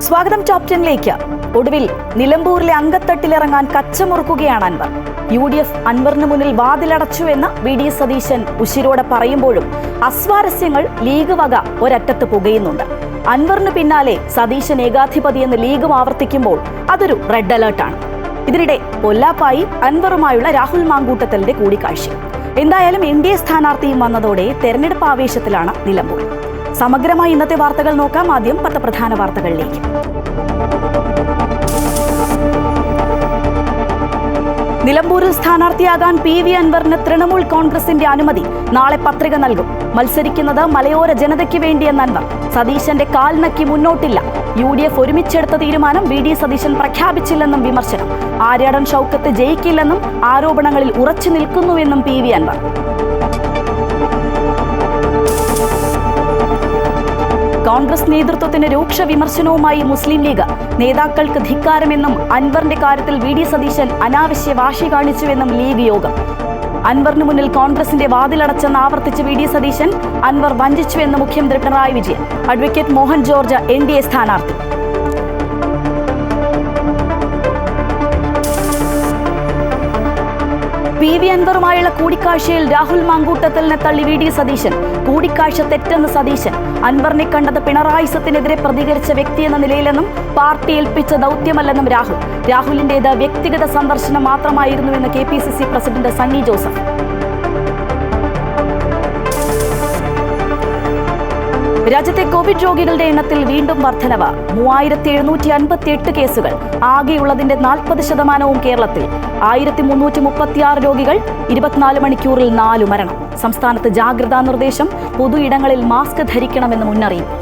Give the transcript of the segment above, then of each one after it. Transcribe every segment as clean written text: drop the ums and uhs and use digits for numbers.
സ്വാഗതം ടോപ് 10ലേക്ക്. ഒടുവിൽ നിലമ്പൂരിലെ അങ്കത്തട്ടിലിറങ്ങാൻ കച്ചമുറുക്കുകയാണ് അൻവർ. UDF അൻവറിന് മുന്നിൽ വാതിലടച്ചു എന്ന് VD സതീശൻ ഉശിരോടെ പറയുമ്പോഴും അസ്വാരസ്യങ്ങൾ ലീഗ് വക ഒരറ്റത്ത് പുകയുന്നുണ്ട്. അൻവറിന് പിന്നാലെ സതീശൻ ഏകാധിപതി എന്ന് ലീഗും ആവർത്തിക്കുമ്പോൾ അതൊരു റെഡ് അലേർട്ടാണ്. ഇതിനിടെ പൊല്ലാപ്പായി അൻവറുമായുള്ള രാഹുൽ മാങ്കൂട്ടത്തലിന്റെ കൂടിക്കാഴ്ച. എന്തായാലും NDA സ്ഥാനാർത്ഥിയും വന്നതോടെ തെരഞ്ഞെടുപ്പ് ആവേശത്തിലാണ് നിലമ്പൂർ. സമഗ്രമായി ഇന്നത്തെ വാർത്തകൾ നോക്കാം. ആദ്യം 10 പ്രധാന വാർത്തകളിലേക്ക്. നിലമ്പൂരിൽ സ്ഥാനാർത്ഥിയാകാൻ PV അൻവറിന് തൃണമൂൽ കോൺഗ്രസിന്റെ അനുമതി. നാളെ പത്രിക നൽകും. മത്സരിക്കുന്നത് മലയോര ജനതയ്ക്ക് വേണ്ടിയെന്ന് അൻവർ. സതീശന്റെ കാൽ നക്കി മുന്നോട്ടില്ല. UDF ഒരുമിച്ചെടുത്ത തീരുമാനം VD സതീശൻ പ്രഖ്യാപിച്ചില്ലെന്നും വിമർശനം. ആര്യാടൻ ഷൗക്കത്ത് ജയിക്കില്ലെന്നും ആരോപണങ്ങളിൽ ഉറച്ചു നിൽക്കുന്നുവെന്നും PV അൻവർ. കോൺഗ്രസ് നേതൃത്വത്തിന് രൂക്ഷ വിമർശനവുമായി മുസ്ലിം ലീഗ്. നേതാക്കൾക്ക് ധിക്കാരമെന്നും അൻവറിന്റെ കാര്യത്തിൽ VD സതീശൻ അനാവശ്യ വാശി കാണിച്ചുവെന്നും ലീഗ് യോഗം. അൻവറിന് മുന്നിൽ കോൺഗ്രസിന്റെ വാതിലടച്ചെന്ന് ആവർത്തിച്ച് VD സതീശൻ. അൻവർ വഞ്ചിച്ചുവെന്ന് മുഖ്യമന്ത്രി Pinarayi Vijayan. Advocate Mohan George NDA സ്ഥാനാർത്ഥി. PV അൻവറുമായുള്ള കൂടിക്കാഴ്ചയിൽ രാഹുൽ മാങ്കൂട്ടത്തലിനെ തള്ളി VD സതീശൻ. കൂടിക്കാഴ്ച തെറ്റെന്ന് സതീശൻ. അൻവറിനെ കണ്ടത് പിണറായിസത്തിനെതിരെ പ്രതികരിച്ച വ്യക്തിയെന്ന നിലയിലെന്നും പാർട്ടി ഏൽപ്പിച്ച ദൗത്യമല്ലെന്നും രാഹുൽ. രാഹുലിന്റേത് വ്യക്തിഗത സന്ദർശനം മാത്രമായിരുന്നുവെന്ന് KPCC പ്രസിഡന്റ് സണ്ണി ജോസഫ്. രാജ്യത്തെ കോവിഡ് രോഗികളുടെ എണ്ണത്തിൽ വീണ്ടും വർധനവ്. 3758 കേസുകൾ. ആകെയുള്ളതിന്റെ 40% കേരളത്തിൽ. 1336 രോഗികൾ. 24 മണിക്കൂറിൽ 4 മരണം. സംസ്ഥാനത്ത് ജാഗ്രതാ നിർദ്ദേശം. പൊതു ഇടങ്ങളിൽ മാസ്ക് ധരിക്കണമെന്ന് മുന്നറിയിപ്പ്.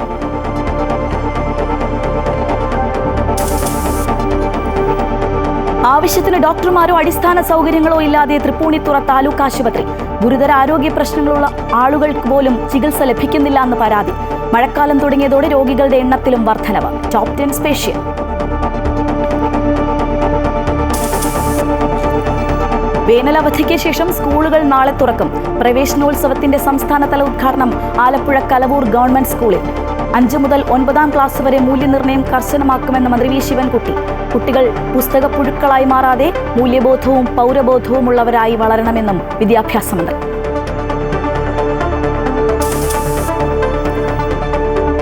ആവശ്യത്തിന് ഡോക്ടർമാരോ അടിസ്ഥാന സൗകര്യങ്ങളോ ഇല്ലാതെ തൃപ്പൂണിത്തുറ താലൂക്ക് ആശുപത്രി. ഗുരുതര ആരോഗ്യ പ്രശ്നങ്ങളുള്ള ആളുകൾക്ക് പോലും ചികിത്സ ലഭിക്കുന്നില്ല എന്ന് പരാതി. മഴക്കാലം തുടങ്ങിയതോടെ രോഗികളുടെ എണ്ണത്തിലും വർധനവ്. Top 10 special. വേനലവധിക്ക് ശേഷം സ്കൂളുകൾ നാളെ തുറക്കും. പ്രവേശനോത്സവത്തിന്റെ സംസ്ഥാനതല ഉദ്ഘാടനം ആലപ്പുഴ കലവൂർ ഗവൺമെന്റ് സ്കൂളിൽ. 5 മുതൽ 9ാം ക്ലാസ് വരെ മൂല്യനിർണ്ണയം കർശനമാക്കുമെന്ന് മന്ത്രി V ശിവൻകുട്ടി. കുട്ടികൾ പുസ്തക പുഴുക്കളായി മാറാതെ മൂല്യബോധവും പൗരബോധവുമുള്ളവരായി വളരണമെന്നും വിദ്യാഭ്യാസ മന്ത്രി.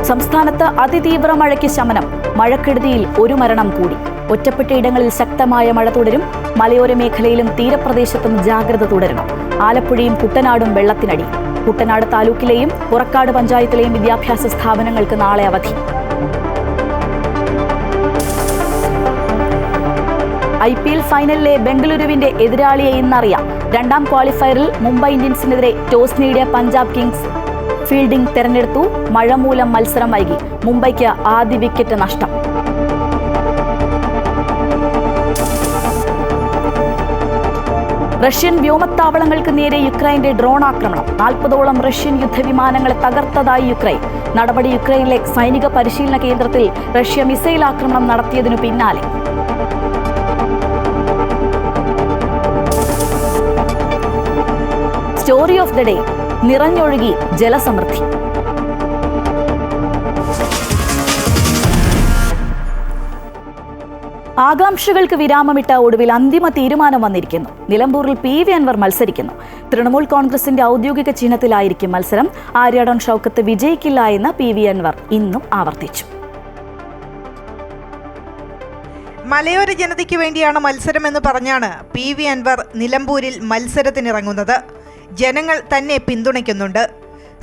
സംസ്ഥാനത്ത് അതിതീവ്ര മഴയ്ക്ക് ശമനം. മഴക്കെടുതിയിൽ 1 മരണം കൂടി. ഒറ്റപ്പെട്ട ഇടങ്ങളിൽ ശക്തമായ മഴ തുടരും. മലയോര മേഖലയിലും തീരപ്രദേശത്തും ജാഗ്രത തുടരണം. ആലപ്പുഴയും കുട്ടനാടും വെള്ളത്തിനടി. കുട്ടനാട് താലൂക്കിലെയും പുറക്കാട് പഞ്ചായത്തിലെയും വിദ്യാഭ്യാസ സ്ഥാപനങ്ങൾക്ക് നാളെ അവധി. IPL ഫൈനലിലെ ബംഗളൂരുവിന്റെ എതിരാളിയെ ഇന്നറിയാം. 2ാം ക്വാളിഫയറിൽ മുംബൈ ഇന്ത്യൻസിനെതിരെ ടോസ് നേടിയ പഞ്ചാബ് കിങ്സ് ഫീൽഡിംഗ് തെരഞ്ഞെടുത്തു. മഴ മൂലം മത്സരം വൈകി. മുംബൈക്ക് ആദ്യ വിക്കറ്റ് നഷ്ടം. റഷ്യൻ വ്യോമത്താവളങ്ങൾക്ക് നേരെ യുക്രൈന്റെ ഡ്രോൺ ആക്രമണം. 40ഓളം റഷ്യൻ യുദ്ധവിമാനങ്ങളെ തകർത്തതായി യുക്രൈൻ. നടപടി യുക്രൈനിലെ സൈനിക പരിശീലന കേന്ദ്രത്തിൽ റഷ്യ മിസൈൽ ആക്രമണം നടത്തിയതിനു പിന്നാലെ. Story of the day. നിറഞ്ഞൊഴുകി ജലസമൃദ്ധി. ആകാംക്ഷകൾക്ക് വിരാമമിട്ട ഒടുവിൽ അന്തിമ തീരുമാനം വന്നിരിക്കുന്നു. നിലമ്പൂരിൽ PV അൻവർ മത്സരിക്കുന്നു. തൃണമൂൽ കോൺഗ്രസിന്റെ ഔദ്യോഗിക ചിഹ്നത്തിലായിരിക്കും മത്സരം. ആര്യാടൻ ഷൗക്കത്ത് വിജയിക്കില്ല എന്ന് PV അൻവർ ഇന്നും ആവർത്തിച്ചു. മലയോര ജനതയ്ക്ക് വേണ്ടിയാണ് മത്സരമെന്ന് പറഞ്ഞാണ് PV അൻവർ നിലമ്പൂരിൽ മത്സരത്തിനിറങ്ങുന്നത്. ജനങ്ങൾ തന്നെ പിന്തുണയ്ക്കുന്നുണ്ട്.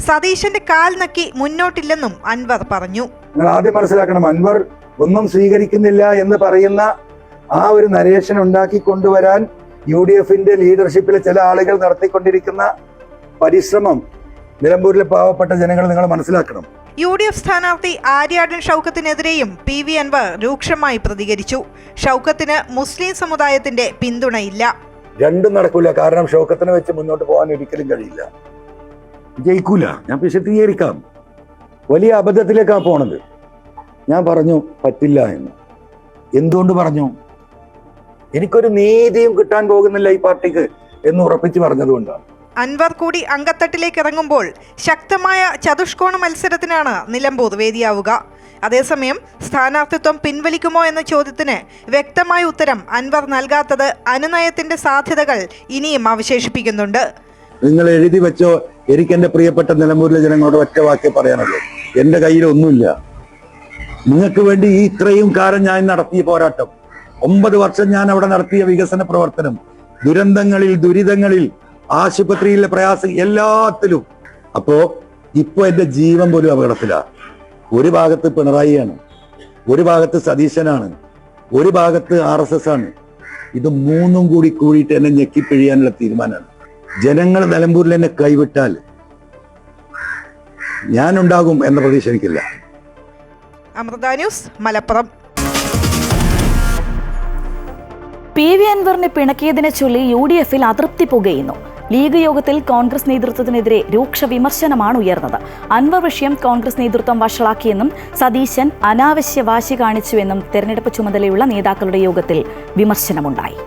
സതീശന്റെ കാൽ നക്കി മുന്നോട്ടില്ലെന്നും അൻവർ പറഞ്ഞു. നിങ്ങൾ ആദ്യം മനസ്സിലാക്കണം, അൻവർ ഒന്നും സ്വീകരിക്കുന്നില്ല എന്ന് പറയുന്ന ആ ഒരു നരേഷൻ ഉണ്ടാക്കി കൊണ്ടുവരാൻ UDFന്റെ ലീഡർഷിപ്പിലെ ചില ആളുകൾ നടത്തിക്കൊണ്ടിരിക്കുന്ന പരിശ്രമം നിലമ്പൂരിലെ പാവപ്പെട്ട ജനങ്ങൾ നിങ്ങൾ മനസ്സിലാക്കണം. UDF സ്ഥാനാർത്ഥി ആര്യാടൻ ഷൗക്കത്തിനെതിരെയും PV അൻവർ രൂക്ഷമായി പ്രതികരിച്ചു. ഷൗക്കത്തിന് മുസ്ലിം സമുദായത്തിന്റെ പിന്തുണയില്ല. രണ്ടും നടക്കൂല. കാരണം ഷൗക്കത്തിനെ വെച്ച് മുന്നോട്ട് പോകാൻ ഒരിക്കലും കഴിയില്ല. ജയിക്കൂല. ഞാൻ വിശദീകരിക്കാം. വലിയ അബദ്ധത്തിലേക്കാണ് പോണത്. ഞാൻ പറഞ്ഞു പറ്റില്ല എന്ന്. എന്തുകൊണ്ട് പറഞ്ഞു? എനിക്കൊരു നീതിയും കിട്ടാൻ പോകുന്നില്ല ഈ പാർട്ടിക്ക് എന്ന് ഉറപ്പിച്ച് പറഞ്ഞതുകൊണ്ടാണ്. അൻവർ കൂടി അങ്കത്തട്ടിലേക്ക് ഇറങ്ങുമ്പോൾ ശക്തമായ ചതുഷ്കോണ മത്സരത്തിനാണ് നിലമ്പൂർ വേദിയാവുക. അതേസമയം സ്ഥാനാർത്ഥിത്വം പിൻവലിക്കുമോ എന്ന ചോദ്യത്തിന് വ്യക്തമായ ഉത്തരം അൻവർ നൽകാത്തത് അനുനയത്തിന്റെ സാധ്യതകൾ ഇനിയും അവശേഷിപ്പിക്കുന്നുണ്ട്. നിങ്ങൾ എഴുതി വെച്ചോ, എനിക്ക് എന്റെ പ്രിയപ്പെട്ട നിലമ്പൂരിലെ ജനങ്ങളോട് ഒറ്റ വാക്കേ പറയാനുള്ളൂ. എന്റെ കയ്യിൽ ഒന്നുമില്ല. നിങ്ങൾക്ക് വേണ്ടി ഈ ഇത്രയും കാലം ഞാൻ നടത്തിയ പോരാട്ടം, 9 വർഷം ഞാൻ അവിടെ നടത്തിയ വികസന പ്രവർത്തനം, ദുരന്തങ്ങളിൽ, ദുരിതങ്ങളിൽ, ആശുപത്രിയിലെ പ്രയാസം, എല്ലാത്തിലും. അപ്പോ ഇപ്പൊ എന്റെ ജീവൻ പോലും അപകടത്തിലാണ്. ഒരു ഭാഗത്ത് പിണറായിയാണ്, ഒരു ഭാഗത്ത് സതീശനാണ്, ഒരു ഭാഗത്ത് RSS ആണ്. ഇത് മൂന്നും കൂടി കൂടിയിട്ട് എന്നെ ഞെക്കിപ്പിഴിയാനുള്ള തീരുമാനമാണ്. ജനങ്ങൾ നിലമ്പൂരിൽ എന്നെ കൈവിട്ടാൽ ഞാനുണ്ടാകും എന്ന പ്രതീക്ഷ എനിക്കില്ല. അമൃത ന്യൂസ്, മലപ്പുറം. PV അൻവറിനെ പിണക്കിയതിനെ ചൊല്ലി UDF-ൽ അതൃപ്തി പുകയുന്നു. ലീഗ് യോഗത്തിൽ കോൺഗ്രസ് നേതൃത്വത്തിനെതിരെ രൂക്ഷ വിമർശനമാണ് ഉയർന്നത്. അൻവർ വിഷയം കോൺഗ്രസ് നേതൃത്വം വഷളാക്കിയെന്നും സതീശൻ അനാവശ്യ വാശി കാണിച്ചുവെന്നും തെരഞ്ഞെടുപ്പ് ചുമതലയുള്ള നേതാക്കളുടെ യോഗത്തിൽ വിമർശനമുണ്ടായി.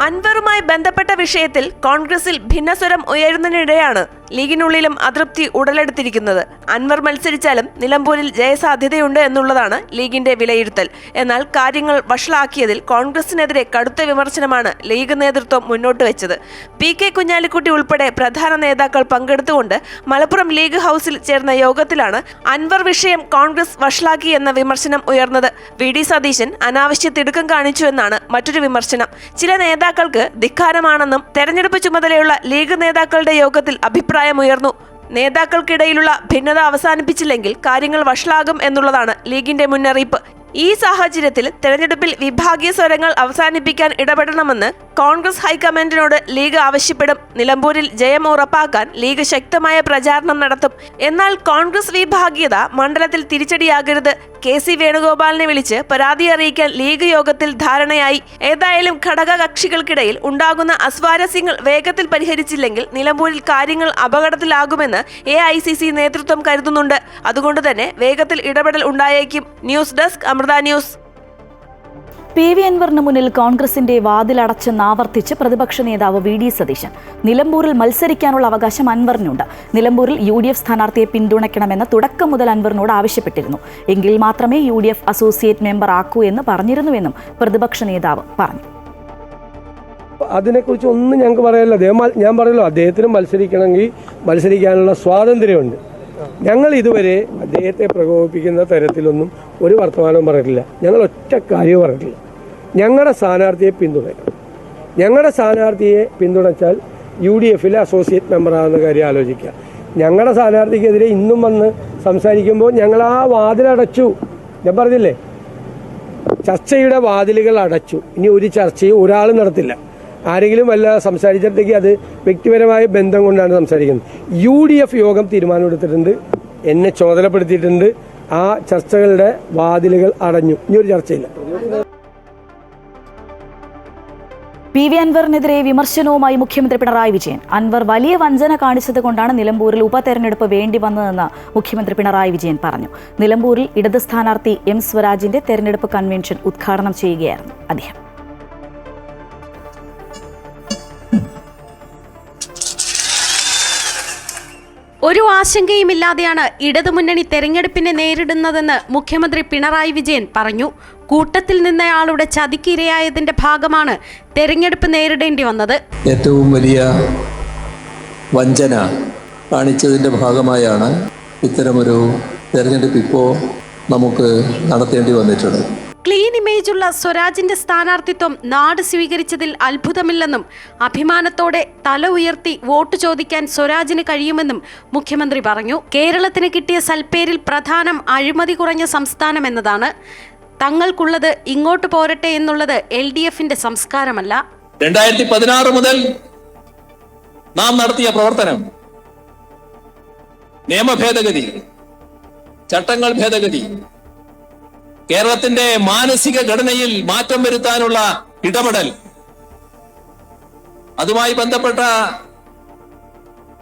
അൻവറുമായി ബന്ധപ്പെട്ട വിഷയത്തിൽ കോൺഗ്രസിൽ ഭിന്നസ്വരം ഉയരുന്നതിനിടെയാണ് ലീഗിനുള്ളിലും അതൃപ്തി ഉടലെടുത്തിരിക്കുന്നത്. അൻവർ മത്സരിച്ചാലും നിലമ്പൂരിൽ ജയസാധ്യതയുണ്ട് എന്നുള്ളതാണ് ലീഗിന്റെ വിലയിരുത്തൽ. എന്നാൽ കാര്യങ്ങൾ വഷളാക്കിയതിൽ കോൺഗ്രസിനെതിരെ കടുത്ത വിമർശനമാണ് ലീഗ് നേതൃത്വം മുന്നോട്ട് വെച്ചത്. PK കുഞ്ഞാലിക്കുട്ടി ഉൾപ്പെടെ പ്രധാന നേതാക്കൾ പങ്കെടുത്തുകൊണ്ട് മലപ്പുറം ലീഗ് ഹൌസിൽ ചേർന്ന യോഗത്തിലാണ് അൻവർ വിഷയം കോൺഗ്രസ് വഷളാക്കി എന്ന വിമർശനം ഉയർന്നത്. VD സതീശൻ അനാവശ്യ തിടുക്കം കാണിച്ചു എന്നാണ് മറ്റൊരു വിമർശനം. ചില നേതാക്കൾക്ക് ധിക്കാരമാണെന്നും തെരഞ്ഞെടുപ്പ് ചുമതലയുള്ള ലീഗ് നേതാക്കളുടെ യോഗത്തിൽ അഭിപ്രായമുയർന്നു. നേതാക്കൾക്കിടയിലുള്ള ഭിന്നത അവസാനിപ്പിച്ചില്ലെങ്കിൽ കാര്യങ്ങൾ വഷളാകും എന്നുള്ളതാണ് ലീഗിന്റെ മുന്നറിയിപ്പ്. ഈ സാഹചര്യത്തിൽ തെരഞ്ഞെടുപ്പിൽ വിഭാഗീയ സ്വരങ്ങൾ അവസാനിപ്പിക്കാൻ ഇടപെടണമെന്ന് കോൺഗ്രസ് ഹൈക്കമാൻഡിനോട് ലീഗ് ആവശ്യപ്പെടും. നിലമ്പൂരിൽ ജയം ഉറപ്പാക്കാൻ ലീഗ് ശക്തമായ പ്രചാരണം നടത്തും. എന്നാൽ കോൺഗ്രസ് വിഭാഗീയത മണ്ഡലത്തിൽ തിരിച്ചടിയാകരുത്. KC വേണുഗോപാലിനെ വിളിച്ച് പരാതി അറിയിക്കാൻ ലീഗ് യോഗത്തിൽ ധാരണയായി. ഏതായാലും ഘടക കക്ഷികൾക്കിടയിൽ ഉണ്ടാകുന്ന അസ്വാരസ്യങ്ങൾ വേഗത്തിൽ പരിഹരിച്ചില്ലെങ്കിൽ നിലമ്പൂരിൽ കാര്യങ്ങൾ അപകടത്തിലാകുമെന്ന് AICC നേതൃത്വം കരുതുന്നുണ്ട്. അതുകൊണ്ട് തന്നെ വേഗത്തിൽ ഇടപെടൽ ഉണ്ടായേക്കും. News desk, Amrita news. PV അൻവറിന് മുന്നിൽ കോൺഗ്രസിന്റെ വാതിലടച്ചെന്ന് ആവർത്തിച്ച് പ്രതിപക്ഷ നേതാവ് VD സതീശൻ. നിലമ്പൂരിൽ മത്സരിക്കാനുള്ള അവകാശം അൻവറിനുണ്ട്. നിലമ്പൂരിൽ UDF സ്ഥാനാർത്ഥിയെ പിന്തുണയ്ക്കണമെന്ന് തുടക്കം മുതൽ അൻവറിനോട് ആവശ്യപ്പെട്ടിരുന്നു. എങ്കിൽ മാത്രമേ UDF അസോസിയേറ്റ് മെമ്പർ ആക്കൂ എന്ന് പറഞ്ഞിരുന്നുവെന്നും പ്രതിപക്ഷ നേതാവ് പറഞ്ഞു. അതിനെക്കുറിച്ച് ഒന്നും ഞങ്ങൾക്ക് പറയാനില്ല. ഞാൻ പറയല്ലോ, അദ്ദേഹത്തിന് മത്സരിക്കണമെങ്കിൽ മത്സരിക്കാനുള്ള സ്വാതന്ത്ര്യമുണ്ട്. ഞങ്ങൾ ഇതുവരെ അദ്ദേഹത്തെ പ്രകോപിപ്പിക്കുന്ന തരത്തിലൊന്നും ഒരു വർത്തമാനവും പറഞ്ഞിട്ടില്ല. ഞങ്ങൾ ഒറ്റ കാര്യവും പറഞ്ഞിട്ടില്ല. ഞങ്ങളുടെ സ്ഥാനാർത്ഥിയെ പിന്തുണയ്ക്കണം. ഞങ്ങളുടെ സ്ഥാനാർത്ഥിയെ പിന്തുണച്ചാൽ UDF-ലെ അസോസിയേറ്റ് മെമ്പറാകുന്ന കാര്യം ആലോചിക്കുക. ഞങ്ങളുടെ സ്ഥാനാർത്ഥിക്കെതിരെ ഇന്നും വന്ന് സംസാരിക്കുമ്പോൾ ഞങ്ങൾ ആ വാതിലടച്ചു. ഞാൻ പറഞ്ഞില്ലേ, ചർച്ചയുടെ വാതിലുകൾ അടച്ചു. ഇനി ഒരു ചർച്ചയും ഒരാൾ നടത്തില്ല. ആരെങ്കിലും വല്ല സംസാരിച്ചിട്ടേക്ക് അത് വ്യക്തിപരമായ ബന്ധം കൊണ്ടാണ് സംസാരിക്കുന്നത്. UDF യോഗം തീരുമാനമെടുത്തിട്ടുണ്ട്, എന്നെ ചുമതലപ്പെടുത്തിയിട്ടുണ്ട്. ആ ചർച്ചകളുടെ വാതിലുകൾ അടഞ്ഞു. ഇനി ഒരു ചർച്ചയില്ല. PV അൻവറിനെതിരെ വിമർശനവുമായി മുഖ്യമന്ത്രി പിണറായി വിജയൻ. അൻവർ വലിയ വഞ്ചന കാണിച്ചത് കൊണ്ടാണ് നിലമ്പൂരിൽ ഉപതെരഞ്ഞെടുപ്പ് വേണ്ടി വന്നതെന്ന് മുഖ്യമന്ത്രി പിണറായി വിജയൻ പറഞ്ഞു. നിലമ്പൂരിൽ ഇടത് സ്ഥാനാർത്ഥി M സ്വരാജിന്റെ തെരഞ്ഞെടുപ്പ് കൺവെൻഷൻ ഉദ്ഘാടനം ചെയ്യുകയായിരുന്നു അദ്ദേഹം. ഒരു ആശങ്കയുമില്ലാതെയാണ് ഇടതുമുന്നണി തെരഞ്ഞെടുപ്പിനെ നേരിടുന്നതെന്ന് മുഖ്യമന്ത്രി പിണറായി വിജയൻ പറഞ്ഞു. കൂട്ടത്തിൽ നിന്നയാളുടെ ചതിക്കിരയായതിന്റെ ഭാഗമാണ് തെരഞ്ഞെടുപ്പ് നേരിടേണ്ടി വന്നത്. ഏറ്റവും വലിയ വഞ്ചന കാണിച്ചതിൻ്റെ ഭാഗമായാണ് ഇത്തരമൊരു തെരഞ്ഞെടുപ്പ് ഇപ്പോൾ നമുക്ക് നടത്തേണ്ടി വന്നിട്ടുള്ളത്. ക്ലീൻ ഇമേജുള്ള സ്വരാജിന്റെ സ്ഥാനാർത്ഥിത്വം നാട് സ്വീകരിച്ചതിൽ അത്ഭുതമില്ലെന്നും അഭിമാനത്തോടെ തല ഉയർത്തി വോട്ട് ചോദിക്കാൻ സ്വരാജിന് കഴിയുമെന്നും മുഖ്യമന്ത്രി പറഞ്ഞു. കേരളത്തിന് കിട്ടിയ സൽപ്പേരിൽ പ്രധാനം അഴിമതി കുറഞ്ഞ സംസ്ഥാനം എന്നതാണ്. തങ്ങൾക്കുള്ളത് ഇങ്ങോട്ട് പോരട്ടെ എന്നുള്ളത് LDF-ന്റെ സംസ്കാരമല്ല. 2016 മുതൽ നാം നടത്തിയ പ്രവർത്തനം, നിയമ ഭേദഗതി, ചട്ടങ്ങൾ ഭേദഗതി, കേരളത്തിന്റെ മാനസിക ഘടനയിൽ മാറ്റം വരുത്താനുള്ള ഇടപെടൽ, അതുമായി ബന്ധപ്പെട്ട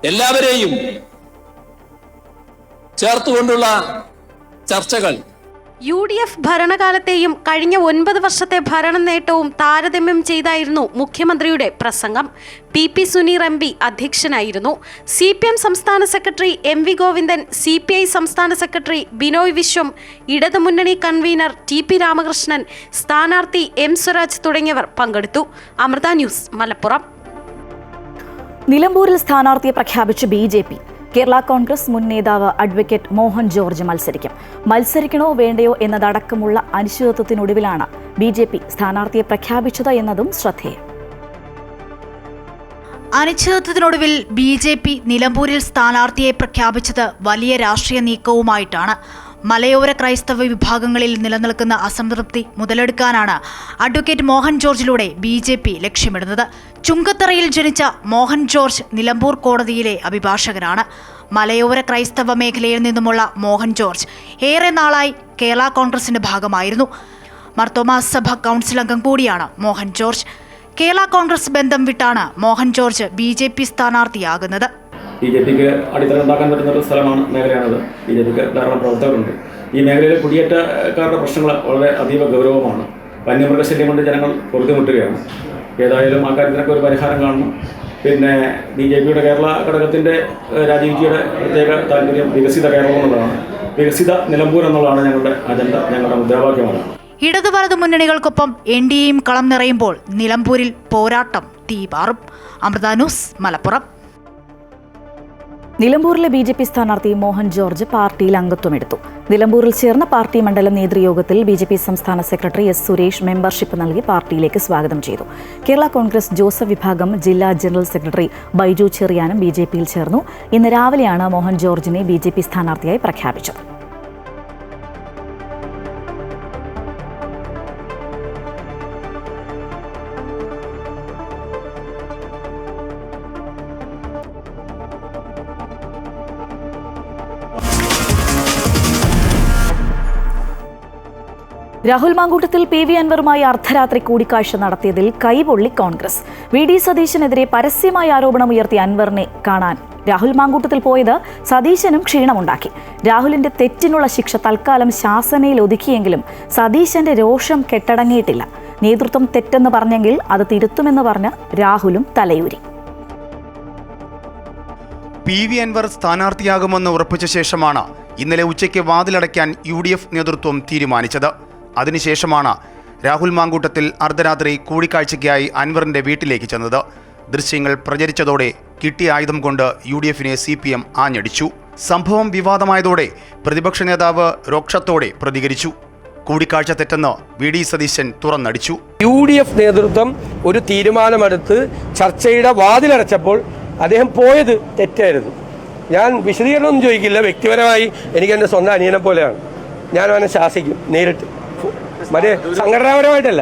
എല്ലാവരെയും ചേർത്തുകൊണ്ടുള്ള ചർച്ചകൾ, UDF ഭരണകാലത്തെയും കഴിഞ്ഞ 9 വർഷത്തെ ഭരണ നേട്ടവും താരതമ്യം ചെയ്തായിരുന്നു മുഖ്യമന്ത്രിയുടെ പ്രസംഗം. PP സുനീർ MP അധ്യക്ഷനായിരുന്നു. CPM സംസ്ഥാന സെക്രട്ടറി MV ഗോവിന്ദൻ, CPI സംസ്ഥാന സെക്രട്ടറി ബിനോയ് വിശ്വം, ഇടതുമുന്നണി കൺവീനർ TP രാമകൃഷ്ണൻ, സ്ഥാനാർത്ഥി M സ്വരാജ് തുടങ്ങിയവർ പങ്കെടുത്തു. അമൃത ന്യൂസ്, മലപ്പുറം. നിലമ്പൂരിൽ സ്ഥാനാർത്ഥിയെ പ്രഖ്യാപിച്ച് BJP. കേരള കോൺഗ്രസ് മുൻ നേതാവ് അഡ്വക്കേറ്റ് മോഹൻ ജോർജ് മത്സരിക്കണോ വേണ്ടയോ എന്നതടക്കമുള്ള അനിശ്ചിതത്വത്തിനൊടുവിലാണ് BJP സ്ഥാനാർത്ഥിയെ പ്രഖ്യാപിച്ചത് എന്നതും ശ്രദ്ധേയം. അനിശ്ചിതത്വത്തിനൊടുവിൽ BJP നിലമ്പൂരിൽ സ്ഥാനാർത്ഥിയെ പ്രഖ്യാപിച്ചത് വലിയ രാഷ്ട്രീയ നീക്കവുമായിട്ടാണ്. മലയോര ക്രൈസ്തവ വിഭാഗങ്ങളിൽ നിലനിൽക്കുന്ന അസംതൃപ്തി മുതലെടുക്കാനാണ് അഡ്വക്കേറ്റ് മോഹൻ ജോർജിലൂടെ BJP ലക്ഷ്യമിടുന്നത്. ചുങ്കത്തറയിൽ ജനിച്ച മോഹൻ ജോർജ് നിലമ്പൂർ കോടതിയിലെ അഭിഭാഷകനാണ്. മലയോര ക്രൈസ്തവ മേഖലയിൽ നിന്നുമുള്ള മോഹൻ ജോർജ് ഏറെ നാളായി കേരള കോൺഗ്രസിന്റെ ഭാഗമായിരുന്നു. മർത്തോമാ സഭ കൗൺസിൽ അംഗം കൂടിയാണ് മോഹൻ ജോർജ്. കേരള കോൺഗ്രസ് ബന്ധം വിട്ടാണ് മോഹൻ ജോർജ് BJP സ്ഥാനാർത്ഥിയാകുന്നത്. BJPക്ക് അടിത്തറ ഉണ്ടാക്കാൻ പറ്റുന്ന ഒരു സ്ഥലമാണ്, മേഖലയാണത്. BJPക്ക് ധാരാളം പ്രവർത്തകരുണ്ട്. ഈ മേഖലയിലെ കുടിയേറ്റക്കാരുടെ പ്രശ്നങ്ങൾ വളരെ അതീവ ഗൗരവമാണ്. വന്യമൃഗശല്യം കൊണ്ട് ജനങ്ങൾ പൊറുതിമുട്ടുകയാണ്. ഏതായാലും ആ കാര്യത്തിനൊക്കെ ഒരു പരിഹാരം കാണണം. പിന്നെ BJPയുടെ കേരള ഘടകത്തിൻ്റെ രാജീവ്ജിയുടെ പ്രത്യേക താല്പര്യം വികസിത കേരളം എന്നുള്ളതാണ്. വികസിത നിലമ്പൂർ എന്നുള്ളതാണ് ഞങ്ങളുടെ അജണ്ട, ഞങ്ങളുടെ മുദ്രാവാക്യമാണ്. ഇടതു വലതു മുന്നണികൾക്കൊപ്പം NDAയും കളം നിറയുമ്പോൾ നിലമ്പൂരിൽ പോരാട്ടം തീപാറും. അമൃത ന്യൂസ്, മലപ്പുറം. നിലമ്പൂരിലെ BJP സ്ഥാനാർത്ഥി മോഹൻ ജോർജ് പാർട്ടിയിൽ അംഗത്വമെടുത്തു. നിലമ്പൂരിൽ ചേർന്ന പാർട്ടി മണ്ഡലം നേതൃയോഗത്തിൽ BJP സംസ്ഥാന സെക്രട്ടറി S സുരേഷ് മെമ്പർഷിപ്പ് നൽകി പാർട്ടിയിലേക്ക് സ്വാഗതം ചെയ്തു. കേരള കോൺഗ്രസ് ജോസഫ് വിഭാഗം ജില്ലാ ജനറൽ സെക്രട്ടറി ബൈജു ചെറിയാനും BJPയിൽ ചേർന്നു. ഇന്ന് രാവിലെയാണ് മോഹൻ ജോർജിനെ BJP സ്ഥാനാർത്ഥിയായി പ്രഖ്യാപിച്ചത്. രാഹുൽ മാങ്കൂട്ടത്തിൽ PV അൻവറുമായി അർദ്ധരാത്രി കൂടിക്കാഴ്ച നടത്തിയതിൽ കൈപൊള്ളി കോൺഗ്രസ്. VD സതീശനെതിരെ പരസ്യമായ ആരോപണം ഉയർത്തിയ അൻവറിനെ കാണാൻ രാഹുൽ മാങ്കൂട്ടത്തിൽ പോയത് സതീശനും ക്ഷീണമുണ്ടാക്കി. രാഹുലിന്റെ തെറ്റിനുള്ള ശിക്ഷ തൽക്കാലം ശാസനയിൽ ഒതുക്കിയെങ്കിലും സതീശന്റെ രോഷം കെട്ടടങ്ങിയിട്ടില്ല. നേതൃത്വം തെറ്റെന്ന് പറഞ്ഞെങ്കിൽ അത് തിരുത്തുമെന്ന് പറഞ്ഞ് രാഹുലും തലയൂരി. PV അൻവർ സ്ഥാനാർത്ഥിയാകുമെന്ന് ഉറപ്പിച്ച ശേഷമാണ് ഇന്നലെ ഉച്ചയ്ക്ക് വാതിലടയ്ക്കാൻ UDF നേതൃത്വം തീരുമാനിച്ചത്. അതിനുശേഷമാണ് രാഹുൽ മാങ്കൂട്ടത്തിൽ അർദ്ധരാത്രി കൂടിക്കാഴ്ചയ്ക്കായി അൻവറിന്റെ വീട്ടിലേക്ക് ചെന്നത്. ദൃശ്യങ്ങൾ പ്രചരിച്ചതോടെ കിട്ടിയ ആയുധം കൊണ്ട് UDFനെ CPM ആഞ്ഞടിച്ചു. സംഭവം വിവാദമായതോടെ പ്രതിപക്ഷ നേതാവ് രോക്ഷത്തോടെ പ്രതികരിച്ചു. കൂടിക്കാഴ്ച തെറ്റെന്ന് VD സതീശൻ തുറന്നടിച്ചു. UDF നേതൃത്വം ഒരു തീരുമാനമെടുത്ത് ചർച്ചയുടെ വാതിലടച്ചപ്പോൾ അദ്ദേഹം പോയത് തെറ്റായിരുന്നു. ഞാൻ വിശദീകരണമൊന്നും ചോദിക്കില്ല. വ്യക്തിപരമായി എനിക്ക് എൻ്റെ സ്വന്തം അനിയനെ പോലെയാണ്. ഞാൻ അവനെ ശാസിക്കും നേരിട്ട്. മറ്റേ സംഘടനാപരമായിട്ടല്ല.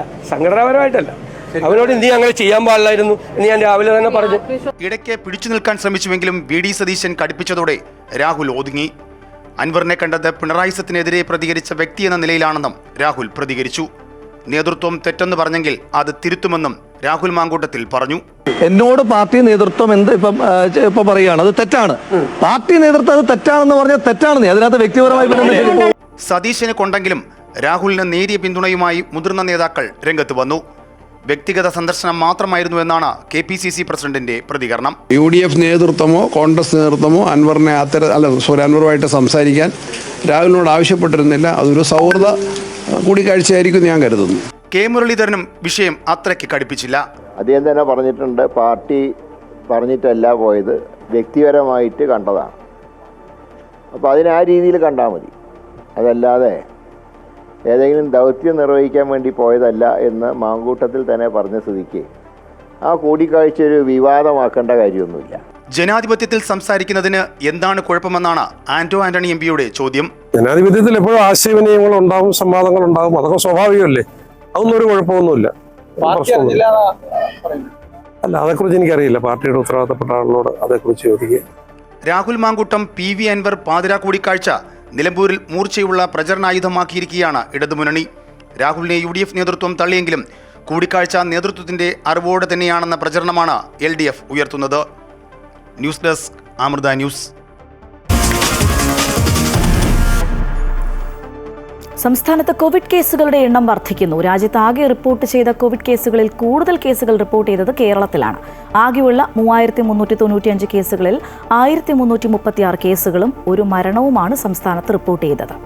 അവനോട് നീ അങ്ങനെ ചെയ്യാൻ പാടില്ലായിരുന്നു എന്ന് ഞാൻ രാവിലെ തന്നെ പറഞ്ഞു. ഇടയ്ക്ക് പിടിച്ചു നിൽക്കാൻ ശ്രമിച്ചുവെങ്കിലും VD സതീശൻ കടുപ്പിച്ചതോടെ രാഹുൽ ഒതുങ്ങി. അൻവറിനെ കണ്ടത് പിണറായി സത്തിനെതിരെ പ്രതികരിച്ച വ്യക്തി എന്ന നിലയിലാണെന്നും രാഹുൽ പ്രതികരിച്ചു. നേതൃത്വം തെറ്റെന്ന് പറഞ്ഞെങ്കിൽ അത് തിരുത്തുമെന്നും രാഹുൽ മാങ്കൂട്ടത്തിൽ പറഞ്ഞു. എന്നോട് പാർട്ടി നേതൃത്വം എന്ത് ഇപ്പൊ പറയുകയാണ്, അത് തെറ്റാണ്. പാർട്ടി നേതൃത്വം അത് തെറ്റാണെന്ന് പറഞ്ഞാൽ തെറ്റാണെന്ന്, അതിനകത്ത് വ്യക്തിപരമായി സതീശന് കൊണ്ടെങ്കിലും രാഹുലിന് നേരിയ പിന്തുണയുമായി മുതിർന്ന നേതാക്കൾ രംഗത്ത് വന്നു. വ്യക്തിഗത സന്ദർശനം മാത്രമായിരുന്നു എന്നാണ് KPCC പ്രസിഡന്റിന്റെ പ്രതികരണം. UDF നേതൃത്വമോ കോൺഗ്രസ് നേതൃത്വമോ അൻവറിനെ അൻവറുമായിട്ട് സംസാരിക്കാൻ രാഹുലിനോട് ആവശ്യപ്പെട്ടിരുന്നില്ല. അതൊരു സൗഹൃദ കൂടിക്കാഴ്ചയായിരിക്കും ഞാൻ കരുതുന്നു. K മുരളീധരനും വിഷയം അത്രയ്ക്ക് കടുപ്പിച്ചില്ല. അദ്ദേഹം തന്നെ പറഞ്ഞിട്ടുണ്ട്, പാർട്ടി പറഞ്ഞിട്ടല്ല പോയത്, വ്യക്തിപരമായിട്ട് കണ്ടതാണ്. അപ്പോൾ അതിനെ ആ രീതിയിൽ കണ്ടാൽ മതി. അതല്ലാതെ ഏതെങ്കിലും ദൗത്യം നിർവഹിക്കാൻ വേണ്ടി പോയതല്ല എന്ന് മാങ്കൂട്ടത്തിൽ തന്നെ പറഞ്ഞ സ്ഥിതിക്ക് ആ കൂടിക്കാഴ്ച ഒരു വിവാദമാക്കേണ്ട കാര്യമൊന്നുമില്ല. ജനാധിപത്യത്തിൽ സംസാരിക്കുന്നതിന് എന്താണ് കുഴപ്പമെന്നാണ് ആന്റോ ആന്റണി MPയുടെ ചോദ്യം. ജനാധിപത്യത്തിൽ എപ്പോഴും ആശയവിനിമയങ്ങൾ ഉണ്ടാകും, സംവാദങ്ങൾ ഉണ്ടാകും, അതൊക്കെ സ്വാഭാവികമല്ലേ. അതൊന്നും ഒരു കുഴപ്പമൊന്നുമില്ല. അല്ല, അതേക്കുറിച്ച് എനിക്കറിയില്ല. പാർട്ടിയുടെ ഉത്തരവാദിത്തപ്പെട്ട ആളിനോട് അതേക്കുറിച്ച് ചോദിക്കുക. രാഹുൽ മാങ്കൂട്ടം PV അൻവർ പാതിരാ കൂടിക്കാഴ്ച നിലമ്പൂരിൽ മൂർച്ചയുള്ള പ്രചരണായുധമാക്കിയിരിക്കുകയാണ് ഇടതുമുന്നണി. രാഹുലിനെ UDF നേതൃത്വം തള്ളിയെങ്കിലും കൂടിക്കാഴ്ച നേതൃത്വത്തിന്റെ അറിവോടെ തന്നെയാണെന്ന പ്രചരണമാണ് LDF ഉയർത്തുന്നത്. News desk, Amrita news. സംസ്ഥാനത്ത് കോവിഡ് കേസുകളുടെ എണ്ണം വർദ്ധിക്കുന്നു. രാജ്യത്ത് ആകെ റിപ്പോർട്ട് ചെയ്ത കോവിഡ് കേസുകളിൽ കൂടുതൽ കേസുകൾ റിപ്പോർട്ട് ചെയ്തത് കേരളത്തിലാണ്. ആകെയുള്ള 3395 കേസുകളിൽ 1336 കേസുകളും ഒരു മരണവുമാണ് സംസ്ഥാനത്ത് റിപ്പോർട്ട് ചെയ്തത്.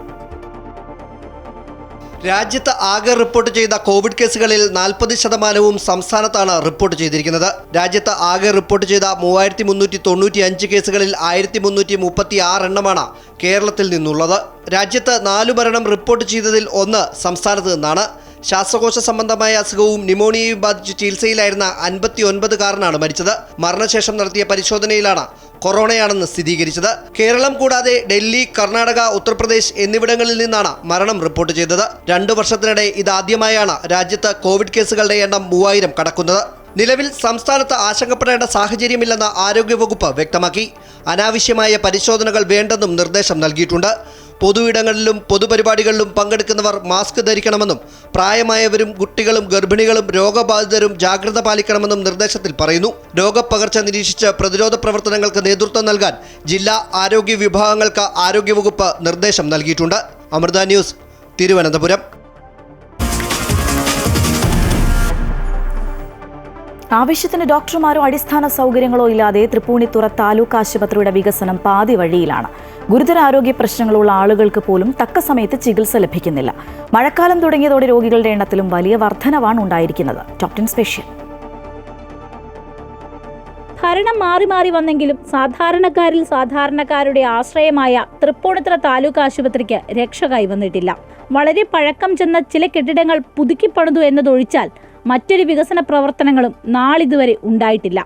രാജ്യത്ത് ആകെ റിപ്പോർട്ട് ചെയ്ത കോവിഡ് കേസുകളിൽ 40% സംസ്ഥാനത്താണ് റിപ്പോർട്ട് ചെയ്തിരിക്കുന്നത്. രാജ്യത്ത് ആകെ റിപ്പോർട്ട് ചെയ്ത 3395 കേസുകളിൽ 1336 എണ്ണമാണ് കേരളത്തിൽ നിന്നുള്ളത്. രാജ്യത്ത് 4 മരണം റിപ്പോർട്ട് ചെയ്തതിൽ 1 സംസ്ഥാനത്ത് നിന്നാണ്. ശ്വാസകോശ സംബന്ധമായ അസുഖവും ന്യൂമോണിയയും ബാധിച്ച് ചികിത്സയിലായിരുന്ന 59കാരനാണ് മരിച്ചത്. മരണശേഷം നടത്തിയ പരിശോധനയിലാണ് കൊറോണയാണെന്ന് സ്ഥിരീകരിച്ചത്. കേരളം കൂടാതെ ഡൽഹി, കർണാടക, ഉത്തർപ്രദേശ് എന്നിവിടങ്ങളിൽ നിന്നാണ് മരണം റിപ്പോർട്ട് ചെയ്തത്. 2 വർഷത്തിനിടെ ഇതാദ്യമായാണ് രാജ്യത്ത് കോവിഡ് കേസുകളുടെ എണ്ണം 3000 കടക്കുന്നത്. നിലവിൽ സംസ്ഥാനത്ത് ആശങ്കപ്പെടേണ്ട സാഹചര്യമില്ലെന്ന് ആരോഗ്യവകുപ്പ് വ്യക്തമാക്കി. അനാവശ്യമായ പരിശോധനകൾ വേണ്ടെന്നും നിർദ്ദേശം നൽകിയിട്ടുണ്ട്. പൊതുയിടങ്ങളിലും പൊതുപരിപാടികളിലും പങ്കെടുക്കുന്നവർ മാസ്ക് ധരിക്കണമെന്നും പ്രായമായവരും കുട്ടികളും ഗർഭിണികളും രോഗബാധിതരും ജാഗ്രത പാലിക്കണമെന്നും നിർദ്ദേശത്തിൽ പറയുന്നു. രോഗപ്പകർച്ച നിരീക്ഷിച്ച് പ്രതിരോധ പ്രവർത്തനങ്ങൾക്ക് നേതൃത്വം നൽകാൻ ജില്ലാ ആരോഗ്യ വിഭാഗങ്ങൾക്ക് ആരോഗ്യവകുപ്പ് നിർദ്ദേശം നൽകിയിട്ടുണ്ട്. അമൃത ന്യൂസ്, തിരുവനന്തപുരം. ആവശ്യത്തിന് ഡോക്ടർമാരോ അടിസ്ഥാന സൗകര്യങ്ങളോ ഇല്ലാതെ തൃപ്പൂണിത്തുറ താലൂക്ക് ആശുപത്രിയുടെ വികസനം പാതി വഴിയിലാണ്. ഗുരുതര ആരോഗ്യ പ്രശ്നങ്ങളുള്ള ആളുകൾക്ക് പോലും തക്ക സമയത്ത് ചികിത്സ ലഭിക്കുന്നില്ല. മഴക്കാലം തുടങ്ങിയതോടെ രോഗികളുടെ എണ്ണത്തിലും വലിയ വർധനവാണ് ഉണ്ടായിരിക്കുന്നത്. Top 10 special. ഭരണം മാറി മാറി വന്നെങ്കിലും സാധാരണക്കാരിൽ സാധാരണക്കാരുടെ ആശ്രയമായ തൃപ്പൂണിത്തുറ താലൂക്ക് ആശുപത്രിക്ക് രക്ഷ കൈവന്നിട്ടില്ല. വളരെ പഴക്കം ചെന്ന ചില കെട്ടിടങ്ങൾ പുതുക്കിപ്പണിതു എന്നതൊഴിച്ചാൽ മറ്റൊരു വികസന പ്രവർത്തനങ്ങളും നാളിതുവരെ ഉണ്ടായിട്ടില്ല.